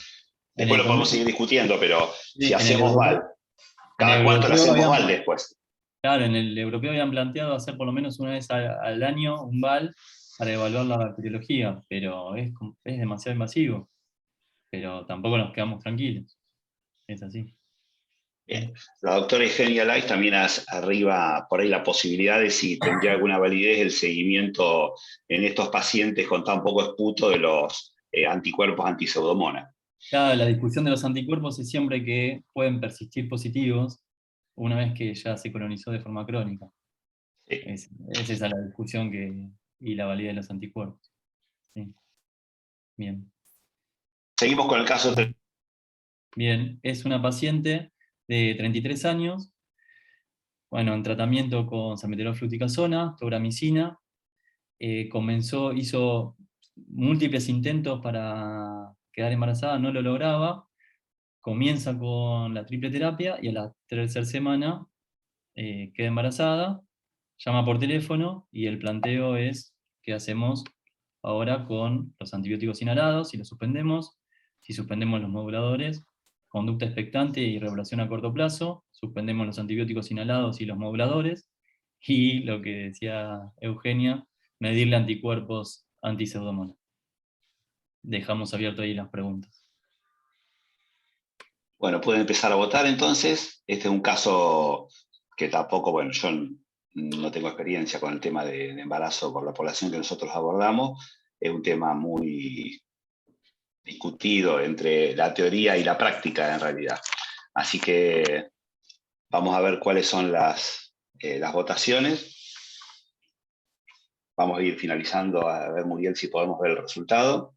en después el, lo podemos seguir discutiendo, pero sí, si hacemos BAL, en el ¿cada cuánto le europeo hacemos BAL después? claro, en el europeo habían planteado hacer por lo menos una vez al año un BAL para evaluar la bacteriología, pero es demasiado invasivo, pero tampoco nos quedamos tranquilos, es así. Bien. La doctora Eugenia Lais también arriba por ahí la posibilidad de si tendría alguna validez el seguimiento en estos pacientes con tan poco esputo de los anticuerpos antiseudomonas. Claro, la discusión de los anticuerpos es siempre que pueden persistir positivos una vez que ya se colonizó de forma crónica. Sí. Es esa la discusión y la validez de los anticuerpos. Sí. Bien. Seguimos con el caso. Bien, es una paciente de 33 años, bueno, en tratamiento con salmeterol-fluticasona, tobramicina, hizo múltiples intentos para quedar embarazada, no lo lograba, comienza con la triple terapia y a la tercera semana queda embarazada, llama por teléfono y el planteo es qué hacemos ahora con los antibióticos inhalados, si los suspendemos, si suspendemos los moduladores, conducta expectante y regulación a corto plazo, suspendemos los antibióticos inhalados y los moduladores, y lo que decía Eugenia, medirle anticuerpos anti-pseudomonas. Dejamos abierto ahí las preguntas. Bueno, pueden empezar a votar entonces. Este es un caso que tampoco, bueno, yo no tengo experiencia con el tema de embarazo por la población que nosotros abordamos. Es un tema muy discutido entre la teoría y la práctica en realidad. Así que vamos a ver cuáles son las votaciones. Vamos a ir finalizando a ver, Muriel, si podemos ver el resultado.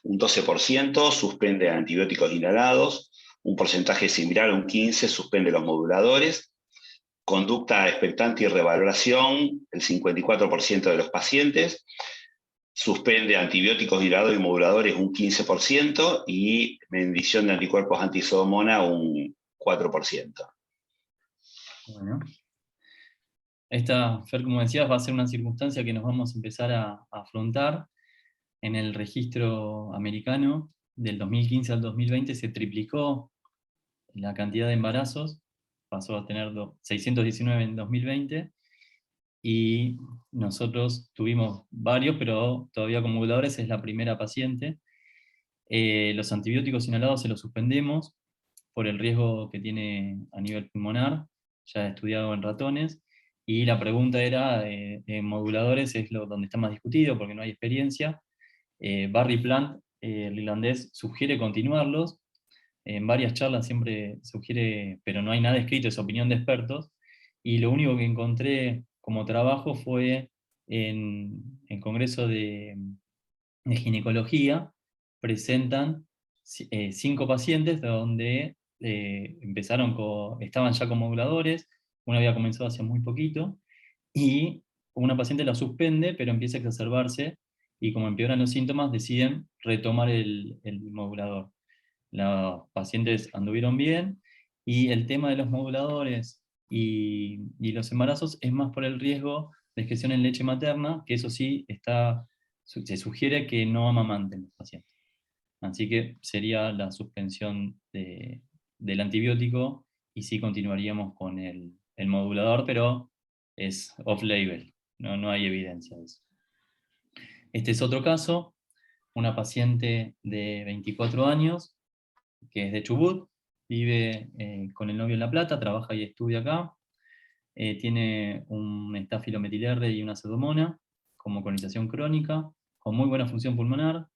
Un 12% suspende antibióticos inhalados, un porcentaje similar, un 15%, suspende los moduladores, conducta expectante y revaloración, el 54% de los pacientes, suspende antibióticos inhalados y moduladores un 15% y medición de anticuerpos anti-pseudomonas un 4%. Bueno. Esta, Fer, como decías, va a ser una circunstancia que nos vamos a empezar a afrontar. En el registro americano, del 2015 al 2020, se triplicó la cantidad de embarazos, pasó a tener 619 en 2020, y nosotros tuvimos varios, pero todavía con moduladores es la primera paciente. Los antibióticos inhalados se los suspendemos por el riesgo que tiene a nivel pulmonar, ya estudiado en ratones, y la pregunta era, en moduladores es donde está más discutido porque no hay experiencia. Barry Plant, el irlandés, sugiere continuarlos. En varias charlas siempre sugiere, pero no hay nada escrito, es opinión de expertos. Y lo único que encontré como trabajo fue en Congreso de Ginecología, presentan 5 pacientes donde estaban ya con moduladores, una había comenzado hace muy poquito, y una paciente la suspende, pero empieza a exacerbarse, y como empeoran los síntomas, deciden retomar el modulador. Los pacientes anduvieron bien, y el tema de los moduladores y los embarazos es más por el riesgo de gestión en leche materna, que eso sí se sugiere que no amamanten los pacientes. Así que sería la suspensión del antibiótico, y sí continuaríamos con el modulador, pero es off-label, no hay evidencia de eso. Este es otro caso, una paciente de 24 años, que es de Chubut, vive con el novio en La Plata, trabaja y estudia acá, tiene un estafilometiler R y una pseudomonas como colonización crónica, con muy buena función pulmonar,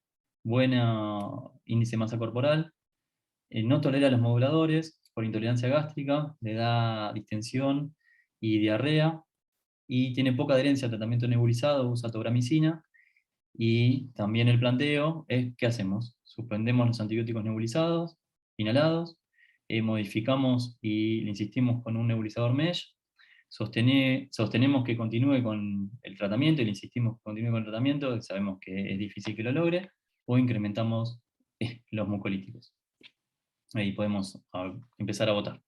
buena índice de masa corporal, no tolera los moduladores por intolerancia gástrica, le da distensión y diarrea, y tiene poca adherencia al tratamiento nebulizado, usa tobramicina, y también el planteo es: ¿qué hacemos? Suspendemos los antibióticos nebulizados, inhalados, modificamos y le insistimos con un nebulizador mesh, sostenemos que continúe con el tratamiento y le insistimos que continúe con el tratamiento, sabemos que es difícil que lo logre, o incrementamos los mucolíticos. Ahí podemos empezar a votar.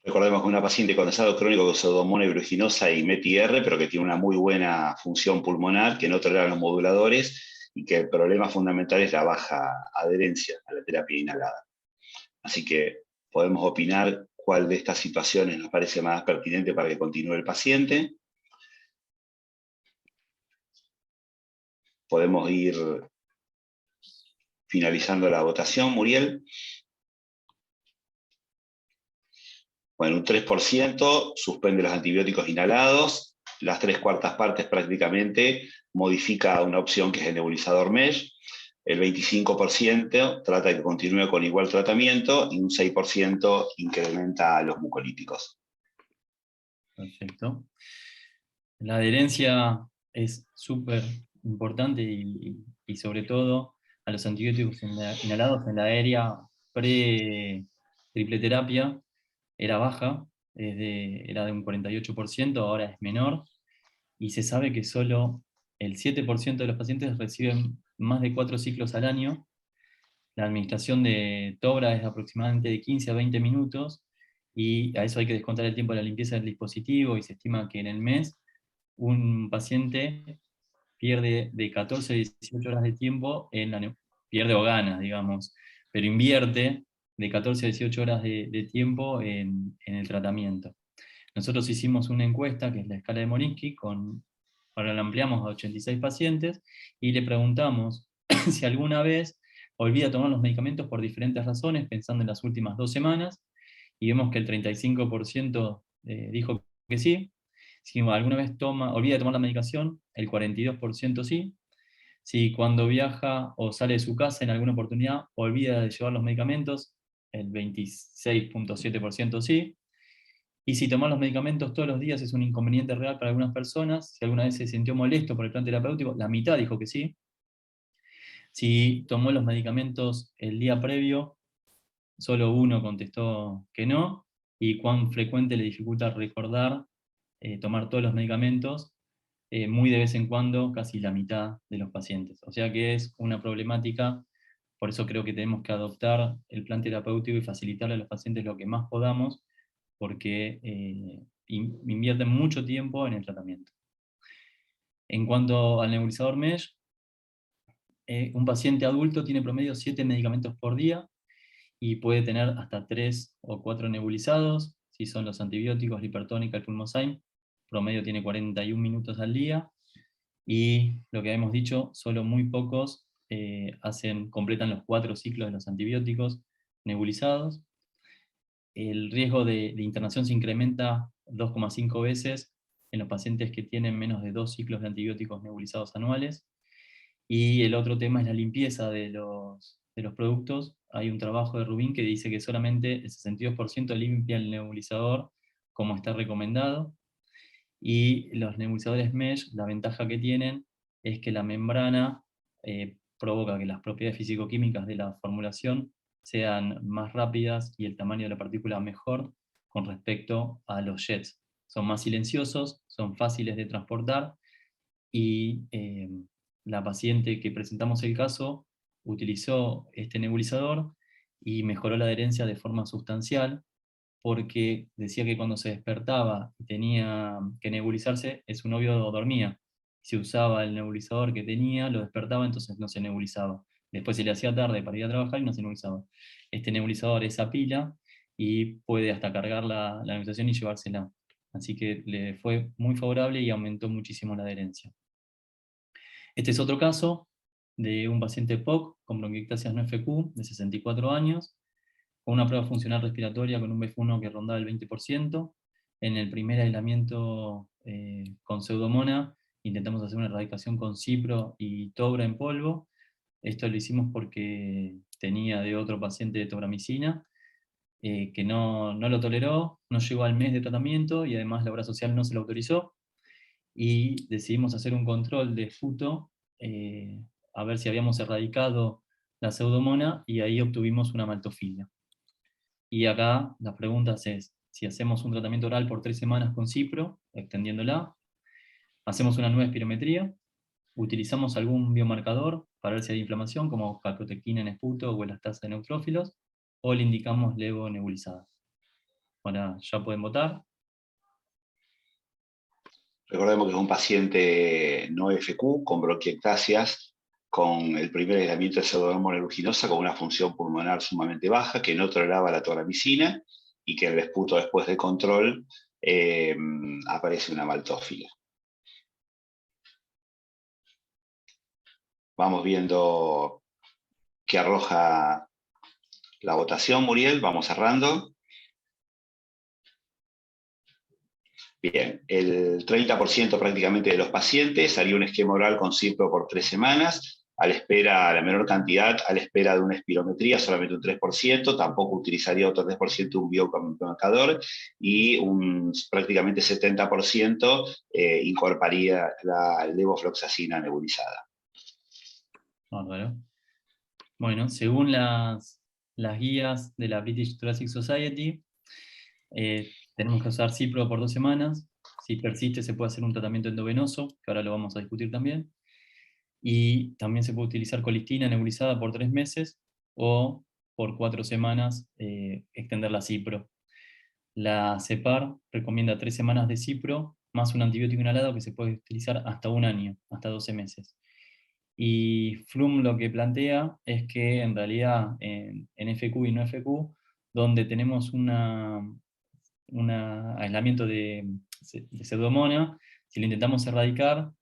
Recordemos que una paciente con desarrollo crónico con pseudomonas aeruginosa y METI-R, pero que tiene una muy buena función pulmonar, que no tolera los moduladores, y que el problema fundamental es la baja adherencia a la terapia inhalada. Así que podemos opinar cuál de estas situaciones nos parece más pertinente para que continúe el paciente. Podemos ir finalizando la votación, Muriel. Bueno, un 3% suspende los antibióticos inhalados, las 3/4 partes prácticamente modifica una opción que es el nebulizador mesh, el 25% trata de que continúe con igual tratamiento, y un 6% incrementa los mucolíticos. Perfecto. La adherencia es súper importante, y sobre todo a los antibióticos inhalados en la aérea pre-triple terapia era baja, era de un 48%, ahora es menor, y se sabe que solo el 7% de los pacientes reciben más de 4 ciclos al año. La administración de Tobra es aproximadamente de 15 a 20 minutos, y a eso hay que descontar el tiempo de la limpieza del dispositivo, y se estima que en el mes un paciente pierde de 14 a 18 horas de tiempo pierde o gana, digamos, pero invierte de 14 a 18 horas de tiempo en el tratamiento. Nosotros hicimos una encuesta, que es la escala de Molinsky, ahora la ampliamos a 86 pacientes, y le preguntamos si alguna vez olvida tomar los medicamentos por diferentes razones, pensando en las últimas 2 semanas, y vemos que el 35% dijo que sí. Si alguna vez olvida de tomar la medicación, el 42% sí. Si cuando viaja o sale de su casa en alguna oportunidad olvida de llevar los medicamentos, el 26.7% sí. Y si tomar los medicamentos todos los días es un inconveniente real para algunas personas, si alguna vez se sintió molesto por el plan terapéutico, la mitad dijo que sí. Si tomó los medicamentos el día previo, solo uno contestó que no. Y cuán frecuente le dificulta recordar tomar todos los medicamentos, muy de vez en cuando, casi la mitad de los pacientes. O sea que es una problemática, por eso creo que tenemos que adoptar el plan terapéutico y facilitarle a los pacientes lo que más podamos, porque invierten mucho tiempo en el tratamiento. En cuanto al nebulizador mesh, un paciente adulto tiene promedio 7 medicamentos por día, y puede tener hasta 3 o 4 nebulizados, si son los antibióticos, la hipertónica, el pulmozyme, promedio tiene 41 minutos al día, y lo que habíamos dicho, solo muy pocos completan los 4 ciclos de los antibióticos nebulizados. El riesgo de internación se incrementa 2,5 veces en los pacientes que tienen menos de 2 ciclos de antibióticos nebulizados anuales. Y el otro tema es la limpieza de los productos. Hay un trabajo de Rubin que dice que solamente el 62% limpia el nebulizador como está recomendado, y los nebulizadores mesh, la ventaja que tienen es que la membrana provoca que las propiedades físico-químicas de la formulación sean más rápidas y el tamaño de la partícula mejor con respecto a los jets. Son más silenciosos, son fáciles de transportar y la paciente que presentamos el caso utilizó este nebulizador y mejoró la adherencia de forma sustancial, porque decía que cuando se despertaba y tenía que nebulizarse, su novio dormía. Si usaba el nebulizador que tenía, lo despertaba, entonces no se nebulizaba. Después se le hacía tarde para ir a trabajar y no se nebulizaba. Este nebulizador es a pila y puede hasta cargar la nebulización y llevársela. Así que le fue muy favorable y aumentó muchísimo la adherencia. Este es otro caso de un paciente POC con bronquiectasias no FQ de 64 años, con una prueba funcional respiratoria con un BF1 que rondaba el 20%. En el primer aislamiento con Pseudomonas intentamos hacer una erradicación con cipro y tobra en polvo. Esto lo hicimos porque tenía de otro paciente de tobramicina, que no lo toleró, no llegó al mes de tratamiento y además la obra social no se lo autorizó. Y decidimos hacer un control de FUTO, a ver si habíamos erradicado la pseudomona, y ahí obtuvimos una maltofilia. Y acá las preguntas es, si hacemos un tratamiento oral por 3 semanas con cipro, extendiéndola, hacemos una nueva espirometría, utilizamos algún biomarcador para ver si hay inflamación, como calprotectina en esputo o elastasa de neutrófilos, o le indicamos levo nebulizada. Ahora ya pueden votar. Recordemos que es un paciente no FQ con bronquiectasias, con el primer aislamiento de pseudomonas aeruginosa con una función pulmonar sumamente baja, que no toleraba la tobramicina y que en el esputo después de control aparece una maltófila. Vamos viendo qué arroja la votación, Muriel, vamos cerrando. Bien, el 30% prácticamente de los pacientes haría un esquema oral con cipro por 3 semanas, a la espera, la menor cantidad, a la espera de una espirometría, solamente un 3%, tampoco utilizaría otro 3% un biomarcador, y un prácticamente 70% incorporaría la levofloxacina nebulizada. Bárbaro. Bueno, según las guías de la British Thoracic Society, tenemos que usar cipro por 2 semanas. Si persiste, se puede hacer un tratamiento endovenoso, que ahora lo vamos a discutir también. Y también se puede utilizar colistina nebulizada por 3 meses, o por 4 semanas extender la cipro. La CEPAR recomienda 3 semanas de cipro más un antibiótico inhalado que se puede utilizar hasta 1 año, hasta 12 meses. Y Flum lo que plantea es que en realidad en FQ y no FQ, donde tenemos un aislamiento de pseudomonas, si lo intentamos erradicar,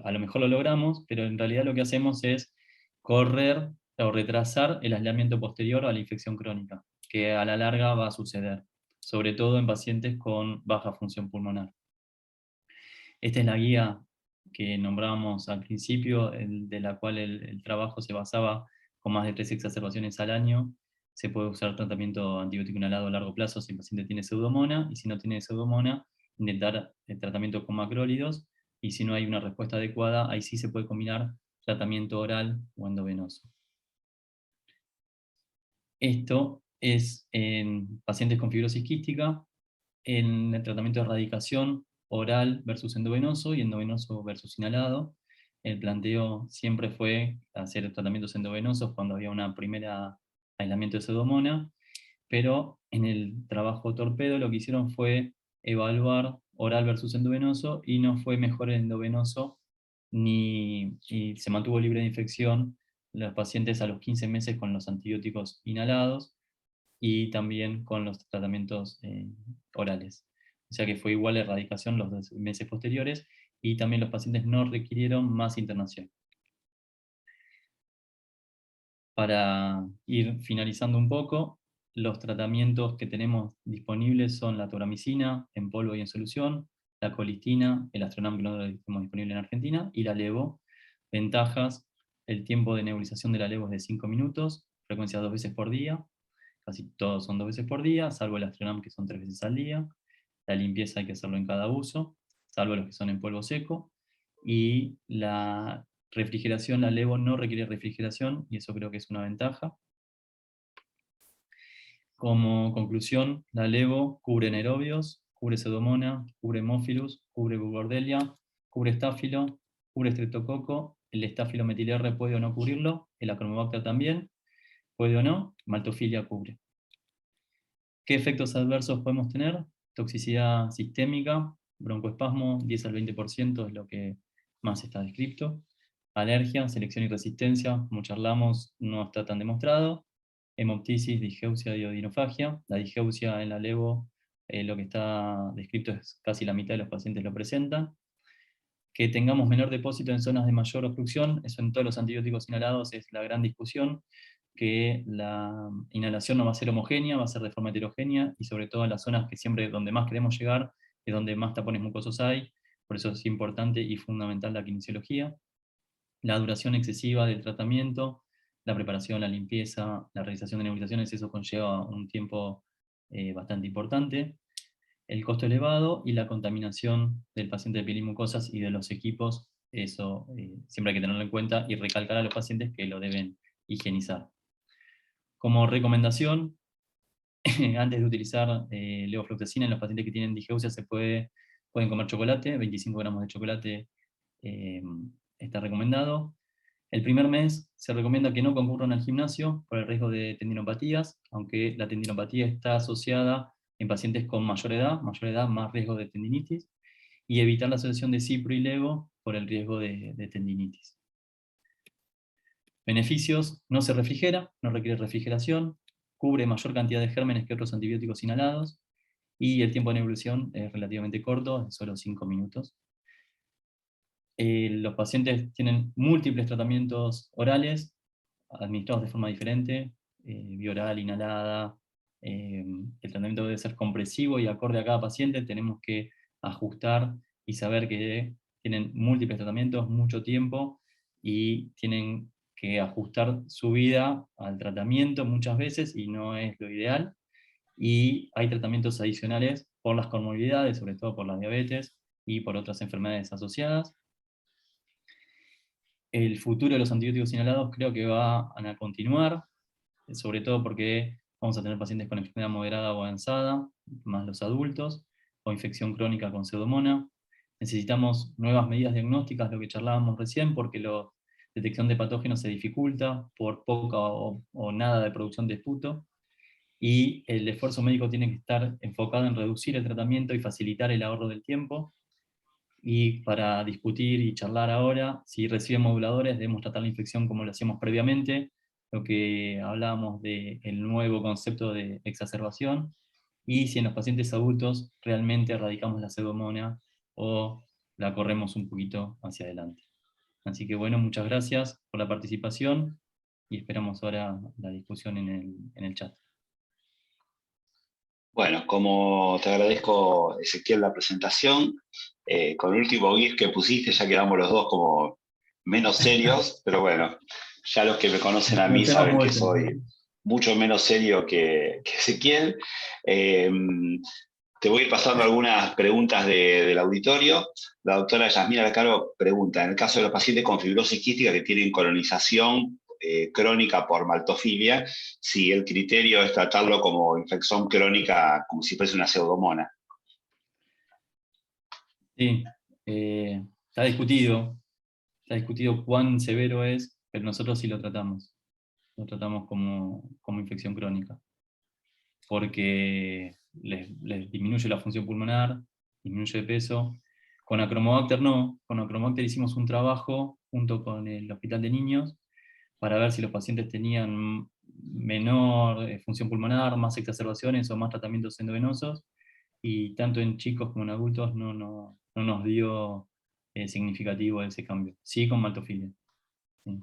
a lo mejor lo logramos, pero en realidad lo que hacemos es correr o retrasar el aislamiento posterior a la infección crónica, que a la larga va a suceder, sobre todo en pacientes con baja función pulmonar. Esta es la guía que nombrábamos al principio, de la cual el trabajo se basaba con más de 3 exacerbaciones al año. Se puede usar tratamiento antibiótico inhalado a largo plazo si el paciente tiene pseudomona, y si no tiene pseudomona, intentar el tratamiento con macrólidos, y si no hay una respuesta adecuada, ahí sí se puede combinar tratamiento oral o endovenoso. Esto es en pacientes con fibrosis quística, en el tratamiento de erradicación oral versus endovenoso y endovenoso versus inhalado. El planteo siempre fue hacer tratamientos endovenosos cuando había una primera aislamiento de pseudomonas, pero en el trabajo torpedo lo que hicieron fue evaluar oral versus endovenoso, y no fue mejor el endovenoso, y se mantuvo libre de infección los pacientes a los 15 meses con los antibióticos inhalados y también con los tratamientos orales. O sea que fue igual la erradicación los 2 meses posteriores, y también los pacientes no requirieron más internación. Para ir finalizando un poco, los tratamientos que tenemos disponibles son la tobramicina en polvo y en solución, la colistina, el Astronam, que no lo tenemos disponible en Argentina, y la levo. Ventajas: el tiempo de nebulización de la levo es de 5 minutos, frecuencia 2 veces por día, casi todos son 2 veces por día, salvo el Astronam, que son 3 veces al día. La limpieza hay que hacerlo en cada uso, salvo los que son en polvo seco. Y la refrigeración, la levo no requiere refrigeración, y eso creo que es una ventaja. Como conclusión, la levo cubre anaerobios, cubre pseudomonas, cubre hémophilus, cubre Burgdorfia, cubre estáfilo, cubre estreptococo, el estáfilo metil R puede o no cubrirlo, el Achromobacter también, puede o no, maltofilia cubre. ¿Qué efectos adversos podemos tener? Toxicidad sistémica, broncoespasmo, 10 al 20% es lo que más está descrito. Alergia, selección y resistencia, como charlamos, no está tan demostrado. Hemoptisis, digeusia y iodinofagia. La digeusia en la levo, lo que está descrito es casi la mitad de los pacientes lo presentan. Que tengamos menor depósito en zonas de mayor obstrucción, eso en todos los antibióticos inhalados es la gran discusión, que la inhalación no va a ser homogénea, va a ser de forma heterogénea, y sobre todo en las zonas que siempre donde más queremos llegar, es donde más tapones mucosos hay, por eso es importante y fundamental la kinesiología. La duración excesiva del tratamiento, la preparación, la limpieza, la realización de nebulizaciones, eso conlleva un tiempo bastante importante. El costo elevado y la contaminación del paciente de piel y mucosas y de los equipos, eso siempre hay que tenerlo en cuenta y recalcar a los pacientes que lo deben higienizar. Como recomendación, antes de utilizar levofloxacina en los pacientes que tienen digeusia pueden comer chocolate, 25 gramos de chocolate está recomendado. El primer mes se recomienda que no concurran al gimnasio por el riesgo de tendinopatías, aunque la tendinopatía está asociada en pacientes con mayor edad, más riesgo de tendinitis, y evitar la asociación de cipro y levo por el riesgo de tendinitis. Beneficios: no se refrigera, no requiere refrigeración, cubre mayor cantidad de gérmenes que otros antibióticos inhalados, y el tiempo de nebulización es relativamente corto, es solo 5 minutos. Los pacientes tienen múltiples tratamientos orales, administrados de forma diferente, vía oral, inhalada. El tratamiento debe ser compresivo y acorde a cada paciente. Tenemos que ajustar y saber que tienen múltiples tratamientos, mucho tiempo, y tienen que ajustar su vida al tratamiento muchas veces, y no es lo ideal. Y hay tratamientos adicionales por las comorbilidades, sobre todo por la diabetes y por otras enfermedades asociadas. El futuro de los antibióticos inhalados creo que va a continuar, sobre todo porque vamos a tener pacientes con enfermedad moderada o avanzada, más los adultos, o infección crónica con pseudomonas. Necesitamos nuevas medidas diagnósticas, lo que charlábamos recién, porque la detección de patógenos se dificulta por poca o nada de producción de esputo, y el esfuerzo médico tiene que estar enfocado en reducir el tratamiento y facilitar el ahorro del tiempo. Y para discutir y charlar ahora, si reciben moduladores, debemos tratar la infección como lo hacíamos previamente, lo que hablábamos del nuevo concepto de exacerbación, y si en los pacientes adultos realmente erradicamos la pseudomonas o la corremos un poquito hacia adelante. Así que bueno, muchas gracias por la participación, y esperamos ahora la discusión en el chat. Bueno, como te agradezco, Ezequiel, la presentación, con el último GIF que pusiste ya quedamos los dos como menos serios, pero bueno, ya los que me conocen a mí saben que soy mucho menos serio que Ezequiel. Te voy a ir pasando algunas preguntas del auditorio. La doctora Yasmina Lacaro pregunta, en el caso de los pacientes con fibrosis quística que tienen colonización crónica por maltofilia, si el criterio es tratarlo como infección crónica, como si fuese una pseudomona. Sí, está discutido cuán severo es, pero nosotros sí lo tratamos como infección crónica, porque les disminuye la función pulmonar, disminuye de peso. Con Achromobacter no, con Achromobacter hicimos un trabajo junto con el Hospital de Niños para ver si los pacientes tenían menor función pulmonar, más exacerbaciones o más tratamientos endovenosos, y tanto en chicos como en adultos no nos dio significativo ese cambio. Sí con maltofilia. Sí.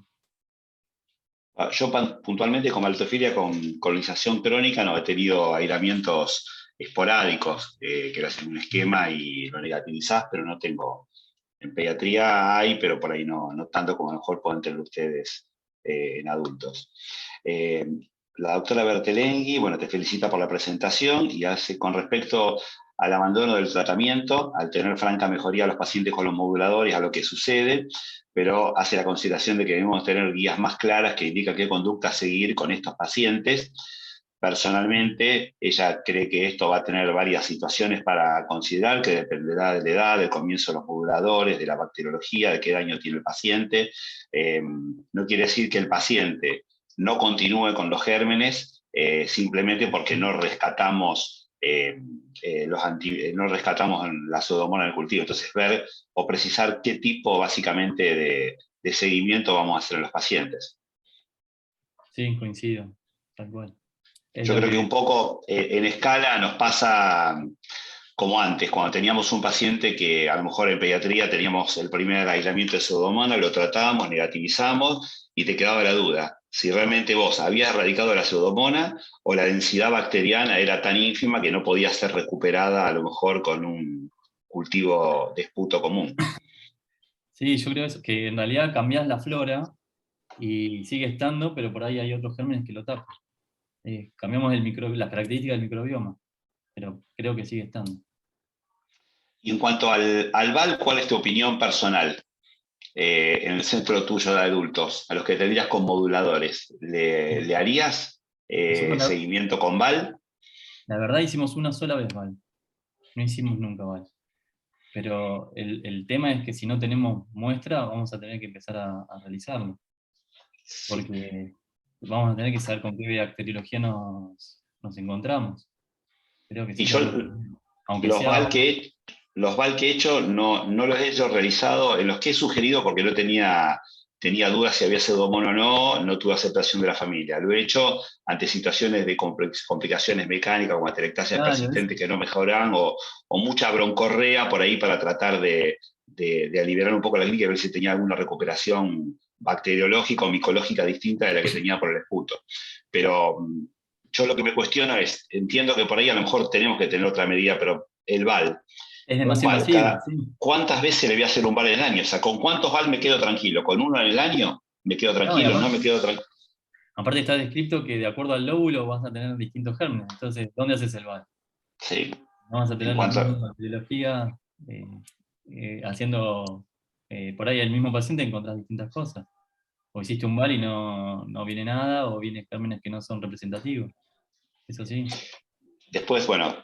Yo puntualmente con maltofilia con colonización crónica no he tenido aislamientos esporádicos, que le hacen un esquema y lo negativizás, pero no tengo. En pediatría hay, pero por ahí no tanto como a lo mejor pueden tener ustedes en adultos. La doctora Bertelenghi, bueno, te felicita por la presentación y hace con respecto al abandono del tratamiento, al tener franca mejoría los pacientes con los moduladores, a lo que sucede, pero hace la consideración de que debemos tener guías más claras que indican qué conducta seguir con estos pacientes. Personalmente, ella cree que esto va a tener varias situaciones para considerar, que dependerá de la edad, del comienzo de los moduladores, de la bacteriología, de qué daño tiene el paciente. No quiere decir que el paciente no continúe con los gérmenes simplemente porque no rescatamos, no rescatamos la pseudomonas del cultivo. Entonces, ver o precisar qué tipo básicamente de seguimiento vamos a hacer en los pacientes. Sí, coincido, tal cual. Es Yo lo creo que un poco en escala nos pasa como antes, cuando teníamos un paciente que a lo mejor en pediatría teníamos el primer aislamiento de pseudomonas, lo tratábamos, negativizamos y te quedaba la duda si realmente vos habías erradicado la pseudomonas o la densidad bacteriana era tan ínfima que no podía ser recuperada a lo mejor con un cultivo de esputo común. Sí, yo creo eso, que en realidad cambiás la flora y sigue estando, pero por ahí hay otros gérmenes que lo tapan. Cambiamos las características del microbioma, pero creo que sigue estando. Y en cuanto al VAL, ¿cuál es tu opinión personal? En el centro tuyo de adultos, a los que tendrías con moduladores, ¿le harías Nosotros seguimiento con VAL? la verdad hicimos una sola vez VAL, no hicimos nunca VAL. Pero el tema es que si no tenemos muestra, vamos a tener que empezar a realizarlo. Porque vamos a tener que saber con qué bacteriología nos encontramos. Creo que Y sí, yo aunque los sea... VAL los VAL que he hecho no los he hecho realizado, en los que he sugerido porque no tenía dudas si había pseudomonas o no, no tuve aceptación de la familia. Lo he hecho ante situaciones de complicaciones mecánicas como atelectasia Claro, persistente que no mejoran o mucha broncorrea por ahí para tratar de aliviar un poco la clínica y ver si tenía alguna recuperación bacteriológica o micológica distinta de la que tenía por el esputo. Pero yo lo que me cuestiono es, entiendo que por ahí a lo mejor tenemos que tener otra medida, pero el VAL, es un demasiado VAL, invasivo, sí. ¿cuántas veces le voy a hacer un VAL en el año? O sea, ¿con cuántos VAL me quedo tranquilo? ¿Con uno en el año me quedo No, y tranquilo? ¿No me quedo tranquilo? aparte está descrito que de acuerdo al lóbulo vas a tener distintos gérmenes. Entonces, ¿dónde haces el VAL? Sí. No vas a En tener la cuanto misma a, bacteriología haciendo... por ahí el mismo paciente encontrás distintas cosas. O hiciste un VAL y no viene nada, o vienen gérmenes que no son representativos. Eso sí. después, bueno,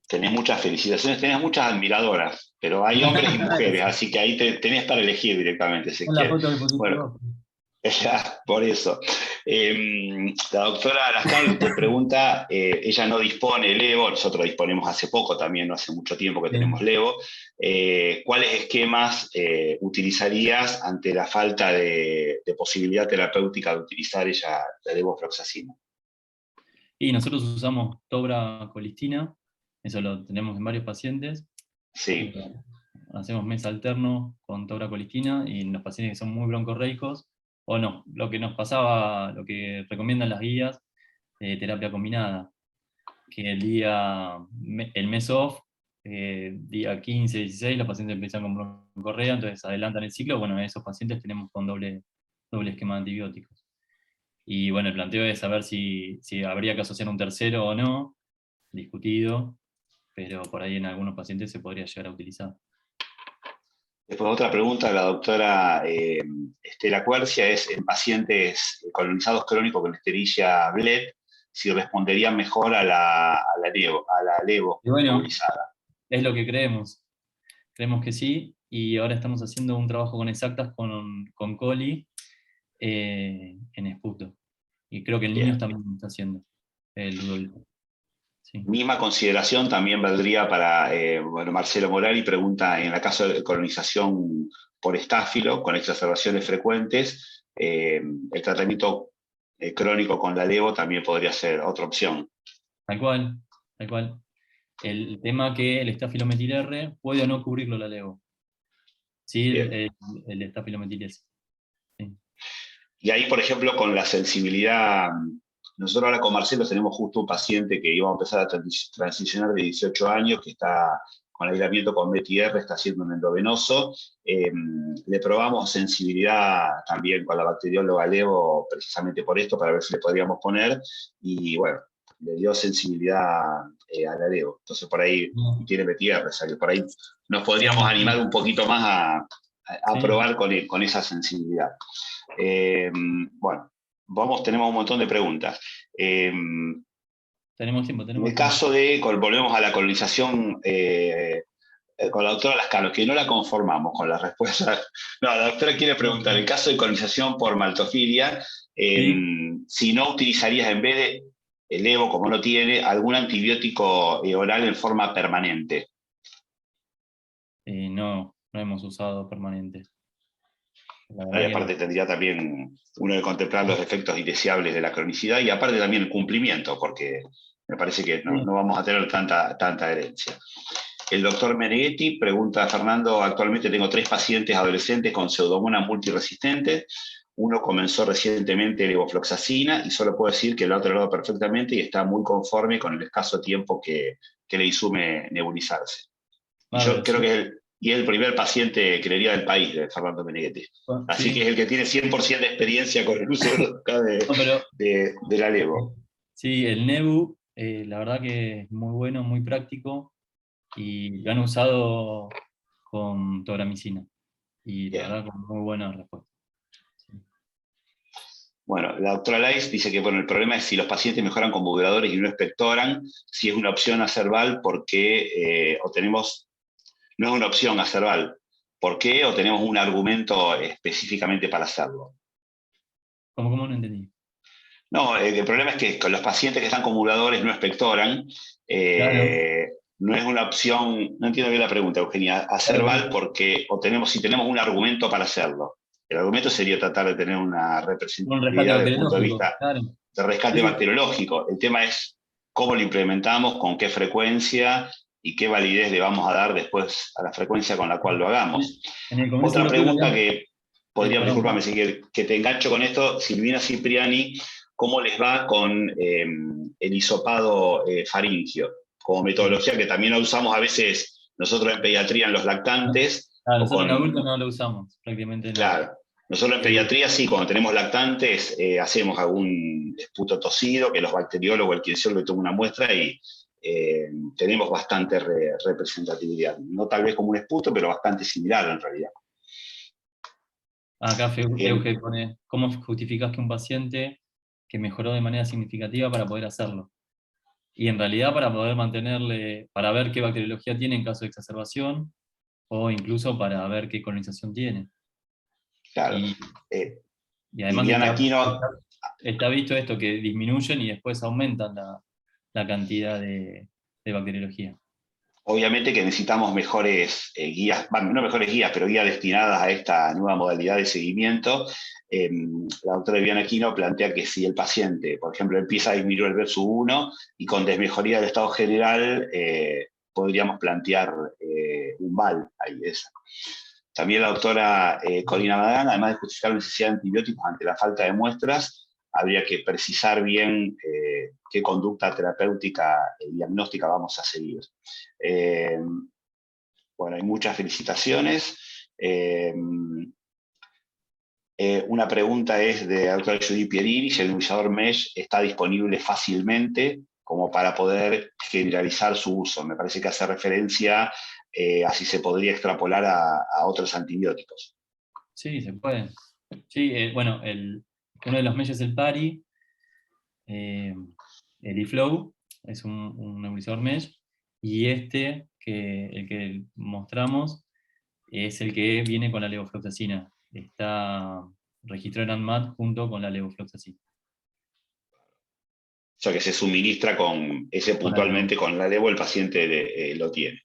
tenés muchas felicitaciones, tenés muchas admiradoras, pero hay hombres y mujeres, así que ahí tenés para elegir directamente, si Con la quieres. foto que pusiste Bueno, vos. ya, por eso. La doctora Lascal te pregunta, ella no dispone de Levo, nosotros disponemos hace poco también, no hace mucho tiempo que tenemos Sí. Levo. ¿Cuáles esquemas utilizarías ante la falta de posibilidad terapéutica de utilizar ella la levofloxacina? Y nosotros usamos Tobra colistina, eso lo tenemos en varios pacientes. Sí, Hacemos mes alterno con Tobra colistina y en los pacientes que son muy broncorreicos, o no, lo que nos pasaba, lo que recomiendan las guías de terapia combinada, que el mes off, día 15, 16, los pacientes empiezan con broncorrea, entonces adelantan el ciclo, bueno, esos pacientes tenemos con doble esquema de antibióticos. Y bueno, el planteo es saber si habría que asociar un tercero o no, discutido, pero por ahí en algunos pacientes se podría llegar a utilizar. después otra pregunta de la doctora Estela Cuercia es, en pacientes colonizados crónicos con Escherichia Bled, si responderían mejor a la levo Y bueno, nebulizada. es lo que creemos. Creemos que sí, y ahora estamos haciendo un trabajo con exactas con coli en esputo. Y creo que el niño Bien. también lo está haciendo, el Ludovico. Sí. Misma consideración también valdría para bueno, Marcelo Morari, pregunta, en el caso de colonización por estáfilo, con exacerbaciones frecuentes, el tratamiento crónico con la levo también podría ser otra opción. Tal cual, tal cual. El tema que el estafilometil R puede o no cubrirlo la levo. Sí, Bien. el estafilometil S. Sí. Y ahí, por ejemplo, con la sensibilidad, nosotros ahora con Marcelo tenemos justo un paciente que iba a empezar a transicionar de 18 años, que está con aislamiento con BTR, está haciendo un endovenoso. Le probamos sensibilidad también con la bacterióloga Levo, precisamente por esto, para ver si le podríamos poner. Y bueno, le dio sensibilidad a la levo. Entonces por ahí tiene metida, por ahí nos podríamos animar un poquito más a probar con esa sensibilidad. Bueno, tenemos un montón de preguntas. Tenemos tiempo. En el caso volvemos a la colonización con la doctora Lascano, que no la conformamos con la respuesta. No, la doctora quiere preguntar, en el caso de colonización por maltofilia, si no utilizarías en vez de el Evo, como no tiene, algún antibiótico oral en forma permanente. No hemos usado permanente. Y aparte tendría también uno de contemplar los efectos indeseables de la cronicidad y aparte también el cumplimiento, porque me parece que no vamos a tener tanta herencia. El doctor Meneghetti pregunta a Fernando, actualmente tengo 3 pacientes adolescentes con pseudomonas multiresistentes. Uno comenzó recientemente levofloxacina y solo puedo decir que lo ha tolerado perfectamente y está muy conforme con el escaso tiempo que le insume nebulizarse. Y yo creo que es el primer paciente, creería, del país, de Fernando Meneghetti. Así que es el que tiene 100% de experiencia con el uso de la levo. Sí, el Nebu, la verdad que es muy bueno, muy práctico, y lo han usado con tobramicina. Y la verdad con muy buena respuesta. Bueno, la doctora Lais dice que el problema es si los pacientes mejoran con moduladores y no expectoran, si es una opción hacer VAL, porque no es una opción hacer VAL, ¿por qué? ¿O tenemos un argumento específicamente para hacerlo? ¿Cómo no entendí? No, el problema es que con los pacientes que están con moduladores no expectoran, Claro. no es una opción, no entiendo bien la pregunta, Eugenia, hacer VAL porque si tenemos un argumento para hacerlo. El argumento sería tratar de tener una representatividad desde el punto de vista de rescate bacteriológico. El tema es cómo lo implementamos, con qué frecuencia y qué validez le vamos a dar después a la frecuencia con la cual lo hagamos. Otra pregunta que discúlpame, que te engancho con esto, Silvina Cipriani, ¿cómo les va con el hisopado faríngeo? Como metodología que también la usamos a veces nosotros en pediatría en los lactantes. Nosotros en adultos no lo usamos, prácticamente no. Claro. Nosotros en pediatría sí, cuando tenemos lactantes, hacemos algún esputo tosido, que los bacteriólogos, el kinesiólogo toma una muestra y tenemos bastante representatividad. No tal vez como un esputo, pero bastante similar en realidad. Acá Euge pone, ¿cómo justificás que un paciente que mejoró de manera significativa para poder hacerlo? Y en realidad para poder mantenerle, para ver qué bacteriología tiene en caso de exacerbación, o incluso para ver qué colonización tiene. Claro. Y además está visto esto, que disminuyen y después aumentan la cantidad de bacteriología. Obviamente que necesitamos mejores guías, no mejores guías, pero guías destinadas a esta nueva modalidad de seguimiento. La doctora Viviana Aquino plantea que si el paciente, por ejemplo, empieza a disminuir el versus 1 y con desmejoría del estado general, podríamos plantear un VAL ahí. También la doctora Corina Madán, además de justificar la necesidad de antibióticos ante la falta de muestras, habría que precisar bien qué conducta terapéutica y diagnóstica vamos a seguir. Bueno, hay muchas felicitaciones. Una pregunta es de la doctora Judith Pierini, si el nebulizador MESH está disponible fácilmente como para poder generalizar su uso. Me parece que hace referencia a si se podría extrapolar a otros antibióticos. Sí, se puede. Sí, bueno, uno de los MESH es el PARI, el eFlow, es un nebulizador MESH, y el que mostramos, es el que viene con la levofloxacina. Está registrado en ANMAT junto con la levofloxacina. O sea que se suministra con ese puntualmente con la levo, el paciente lo tiene.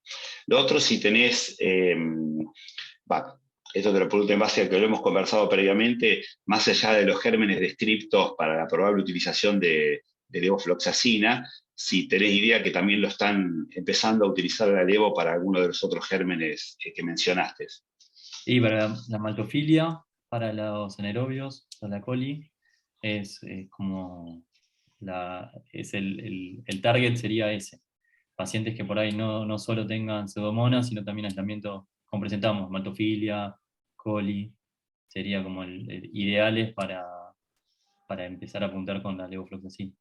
Lo otro, si tenés, esto te lo pregunto en base a que lo hemos conversado previamente, más allá de los gérmenes descriptos para la probable utilización de levofloxacina, si tenés idea que también lo están empezando a utilizar la levo para alguno de los otros gérmenes que mencionaste. Sí, para la maltofilia, para los anaerobios, para la coli, es como el target sería ese. Pacientes que por ahí no solo tengan pseudomonas, sino también aislamiento, como presentamos, maltofilia, coli, sería como ideales para empezar a apuntar con la levofloxacina.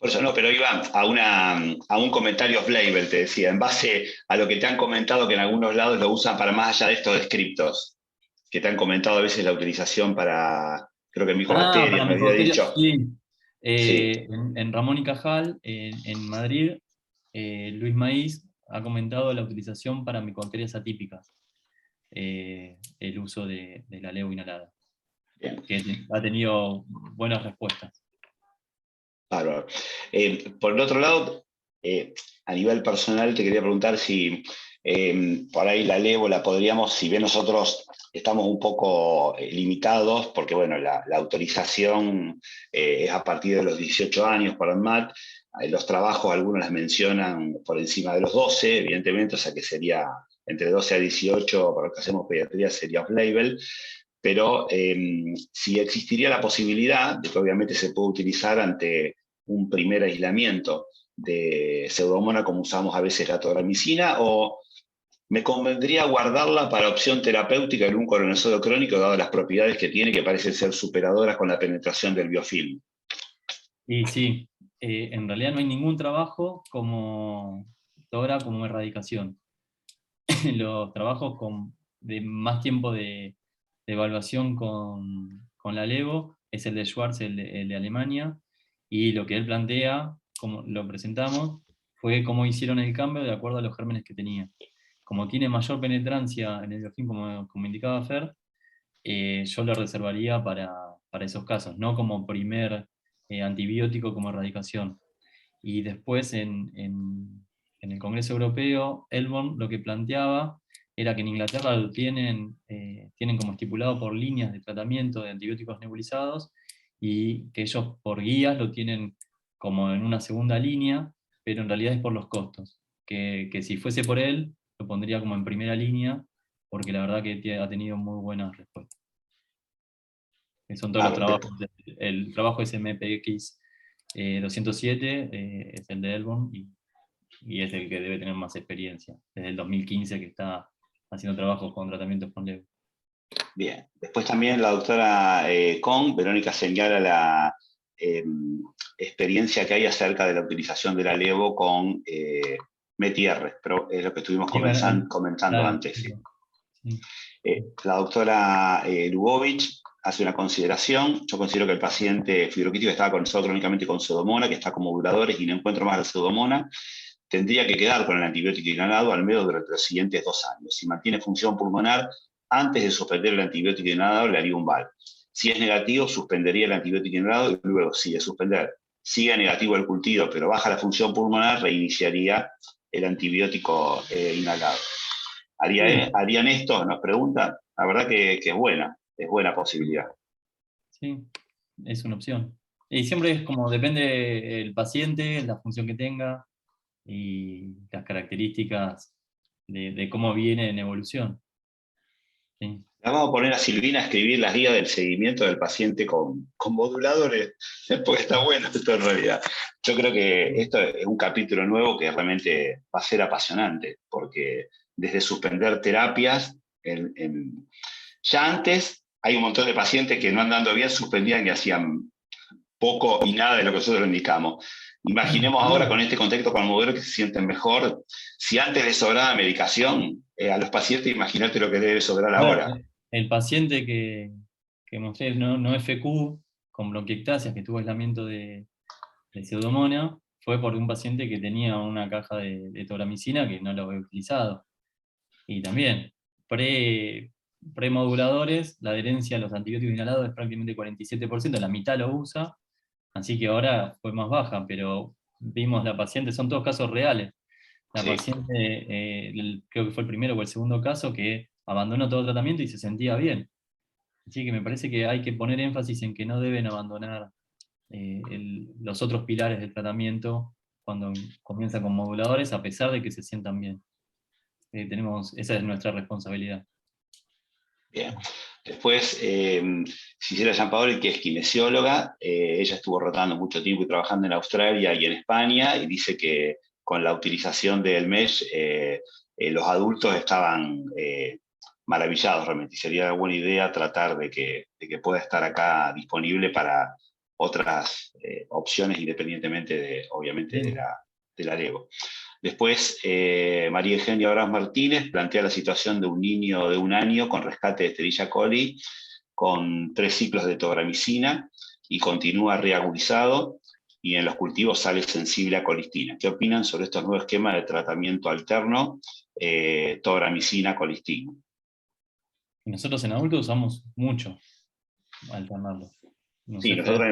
Por eso no, pero iba a un comentario off-label, te decía, en base a lo que te han comentado que en algunos lados lo usan para más allá de estos descriptos, que te han comentado a veces la utilización para, creo que Para micobacterias, me había micobacterias, dicho. sí. Sí, En Ramón y Cajal, en Madrid, Luis Maíz ha comentado la utilización para micobacterias atípicas, el uso de la levo inhalada, bien, que ha tenido buenas respuestas. bárbaro. Por el otro lado, a nivel personal te quería preguntar si por ahí la levo la podríamos, si bien nosotros estamos un poco limitados, porque bueno, la autorización es a partir de los 18 años para el MAT, los trabajos algunos las mencionan por encima de los 12, evidentemente, o sea que sería entre 12 a 18, para lo que hacemos pediatría sería off-label, pero si existiría la posibilidad de que obviamente se pueda utilizar ante un primer aislamiento de pseudomonas como usamos a veces la tobramicina, o me convendría guardarla para opción terapéutica en un coronazodo crónico, dadas las propiedades que tiene, que parecen ser superadoras con la penetración del biofilm. Y sí, en realidad no hay ningún trabajo como TORA como erradicación. Los trabajos de más tiempo de evaluación con la LEVO es el de Schwarz, el de Alemania, y lo que él plantea, como lo presentamos, fue cómo hicieron el cambio de acuerdo a los gérmenes que tenía. Como tiene mayor penetrancia en el biofilm, como indicaba Fer, yo lo reservaría para esos casos, no como primer antibiótico como erradicación. Y después en el Congreso Europeo, Elborn lo que planteaba era que en Inglaterra lo tienen como estipulado por líneas de tratamiento de antibióticos nebulizados y que ellos por guías lo tienen como en una segunda línea, pero en realidad es por los costos. Que si fuese por él, lo pondría como en primera línea, porque la verdad que ha tenido muy buenas respuestas. Que son todos los Claro, trabajos. El trabajo es MPX 207, es el de Elborn, y es el que debe tener más experiencia. Desde el 2015 que está haciendo trabajos con tratamientos con levo. bien. Después también la doctora Kong, Verónica, señala la experiencia que hay acerca de la utilización de la levo con METIR, pero es lo que estuvimos Sí, bueno, comentando claro, antes. ¿Sí? sí. La doctora Lubovich hace una consideración. Yo considero que el paciente fibroquístico que estaba conectado crónicamente con pseudomonas, que está con moduladores y no encuentro más la pseudomona, tendría que quedar con el antibiótico inhalado al menos durante los siguientes 2 años. Si mantiene función pulmonar, antes de suspender el antibiótico inhalado, le haría un VAL. Si es negativo, suspendería el antibiótico inhalado y luego, si de suspender sigue negativo el cultivo, pero baja la función pulmonar, reiniciaría el antibiótico inhalado. Sí, ¿Harían esto? Nos preguntan. La verdad que es buena posibilidad. sí, es una opción. Y siempre es como depende el paciente, la función que tenga y las características de cómo viene en evolución. Sí. Vamos a poner a Silvina a escribir las guías del seguimiento del paciente con moduladores, porque está bueno esto en realidad. Yo creo que esto es un capítulo nuevo que realmente va a ser apasionante, porque desde suspender terapias, ya antes hay un montón de pacientes que no andando bien suspendían y hacían poco y nada de lo que nosotros indicamos. Imaginemos ahora con este contexto con el modelo que se sienten mejor. Si antes les sobraba medicación a los pacientes, imagínate lo que debe sobrar Bueno, ahora. el paciente que mostré no FQ con bronquiectasias, que tuvo aislamiento de Pseudomonas, fue por un paciente que tenía una caja de tobramicina que no lo había utilizado. Y también, premoduladores, la adherencia a los antibióticos inhalados es prácticamente 47%, la mitad lo usa, así que ahora fue más baja, pero vimos la paciente, son todos casos reales. La Sí, paciente, creo que fue el primero o el segundo caso, que abandonó todo el tratamiento y se sentía bien. Así que me parece que hay que poner énfasis en que no deben abandonar los otros pilares del tratamiento cuando comienza con moduladores, a pesar de que se sientan bien. Esa es nuestra responsabilidad. bien. Después, Gisela Giampaoli, que es kinesióloga, ella estuvo rotando mucho tiempo y trabajando en Australia y en España, y dice que con la utilización del mesh, los adultos estaban maravillados realmente. Y sería una buena idea tratar de que pueda estar acá disponible para otras opciones independientemente obviamente, de la LEVO. Después, María Eugenia Brás Martínez plantea la situación de un niño de 1 año con rescate de Escherichia coli, con 3 ciclos de tobramicina, y continúa reagudizado, y en los cultivos sale sensible a colistina. ¿Qué opinan sobre estos nuevos esquemas de tratamiento alterno, tobramicina-colistina? Y nosotros en adultos usamos mucho alternarlo. No Sí, sé, nosotros Fer,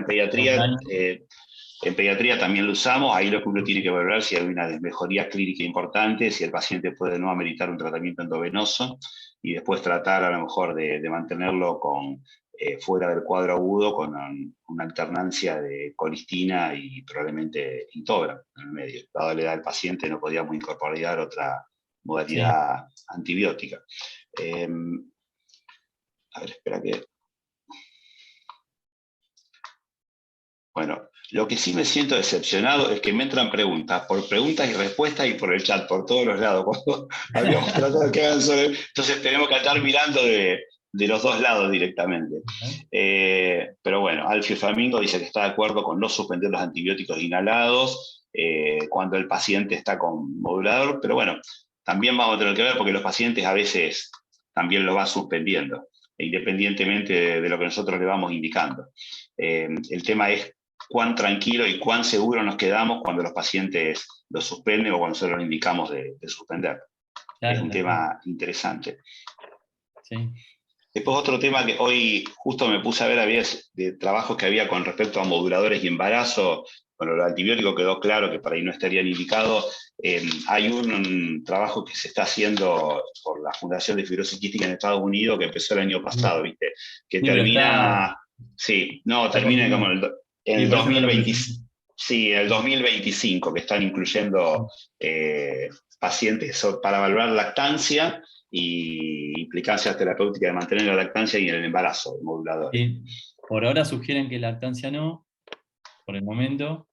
en pediatría también lo usamos. Ahí lo que uno tiene que valorar si hay una mejoría clínica importante, si el paciente puede no ameritar un tratamiento endovenoso, y después tratar a lo mejor de mantenerlo fuera del cuadro agudo con una alternancia de colistina y probablemente intobra en el medio. Dado la edad del paciente, no podíamos incorporar otra modalidad antibiótica. A ver, espera que... Bueno, lo que sí me siento decepcionado es que me entran preguntas y respuestas y por el chat, por todos los lados. Cuando habíamos tratado de que hagan sobre... Entonces tenemos que estar mirando de los 2 lados directamente. Pero bueno, Alfio Flamingo dice que está de acuerdo con no suspender los antibióticos inhalados cuando el paciente está con modulador, pero bueno, también vamos a tener que ver porque los pacientes a veces también lo van suspendiendo, independientemente de lo que nosotros le vamos indicando. El tema es cuán tranquilo y cuán seguro nos quedamos cuando los pacientes lo suspenden o cuando nosotros lo indicamos de suspender. Claro, es un tema interesante. Sí. Después otro tema que hoy justo me puse a ver, había de trabajos que había con respecto a moduladores y embarazo. Bueno, los antibióticos quedó claro que por ahí no estarían indicados. Hay un trabajo que se está haciendo por la Fundación de Fibrosis Quística en Estados Unidos que empezó el año pasado, ¿viste? Que sí, termina... Sí, no, termina como en el 2025. Sí, en el 2025, que están incluyendo pacientes para evaluar lactancia y implicancias terapéuticas de mantener la lactancia y en el embarazo, modulador. Sí. Por ahora sugieren que lactancia no, por el momento,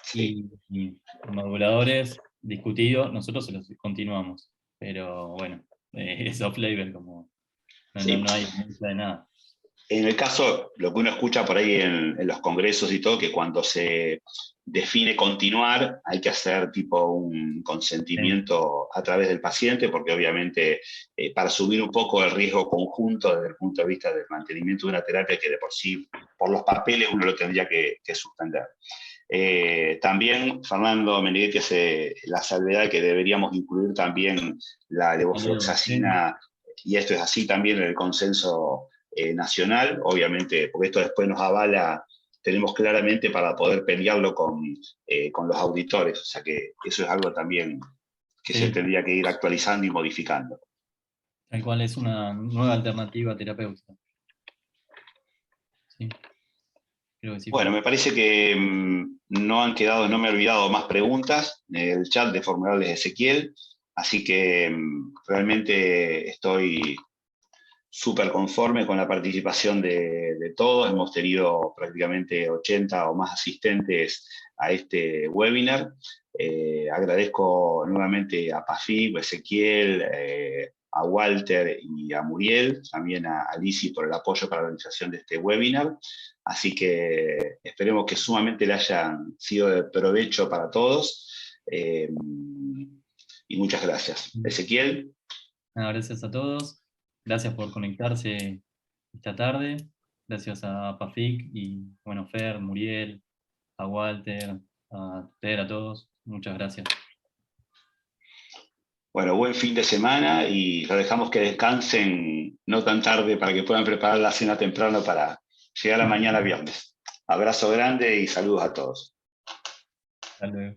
sí. y moduladores discutidos, nosotros se los continuamos, pero bueno, es off-label, como sí. no hay evidencia de nada. En el caso, lo que uno escucha por ahí en los congresos y todo, que cuando se define continuar, hay que hacer tipo un consentimiento a través del paciente, porque obviamente para subir un poco el riesgo conjunto desde el punto de vista del mantenimiento de una terapia que de por sí, por los papeles, uno lo tendría que suspender. También Fernando Meneghetti hace la salvedad que deberíamos incluir también la levofloxacina, y esto es así también en el consenso nacional, obviamente, porque esto después nos avala, tenemos claramente para poder pelearlo con los auditores, o sea que eso es algo también que se tendría que ir actualizando y modificando. Tal cual, es una nueva alternativa terapéutica. Sí. Creo que sí. Bueno, me parece que no me he olvidado más preguntas en el chat de formularios de Ezequiel, así que realmente estoy súper conforme con la participación de todos. Hemos tenido prácticamente 80 o más asistentes a este webinar. Agradezco nuevamente a Pafib, a Ezequiel, a Walter y a Muriel, también a Lisi por el apoyo para la organización de este webinar. Así que esperemos que sumamente le hayan sido de provecho para todos. Y muchas gracias. Ezequiel. Gracias a todos. Gracias por conectarse esta tarde. Gracias a Pafik y, bueno, Fer, Muriel, a Walter, a Ter, a todos. Muchas gracias. Bueno, buen fin de semana y los dejamos que descansen no tan tarde para que puedan preparar la cena temprano para llegar a mañana viernes. Abrazo grande y saludos a todos. Hasta luego.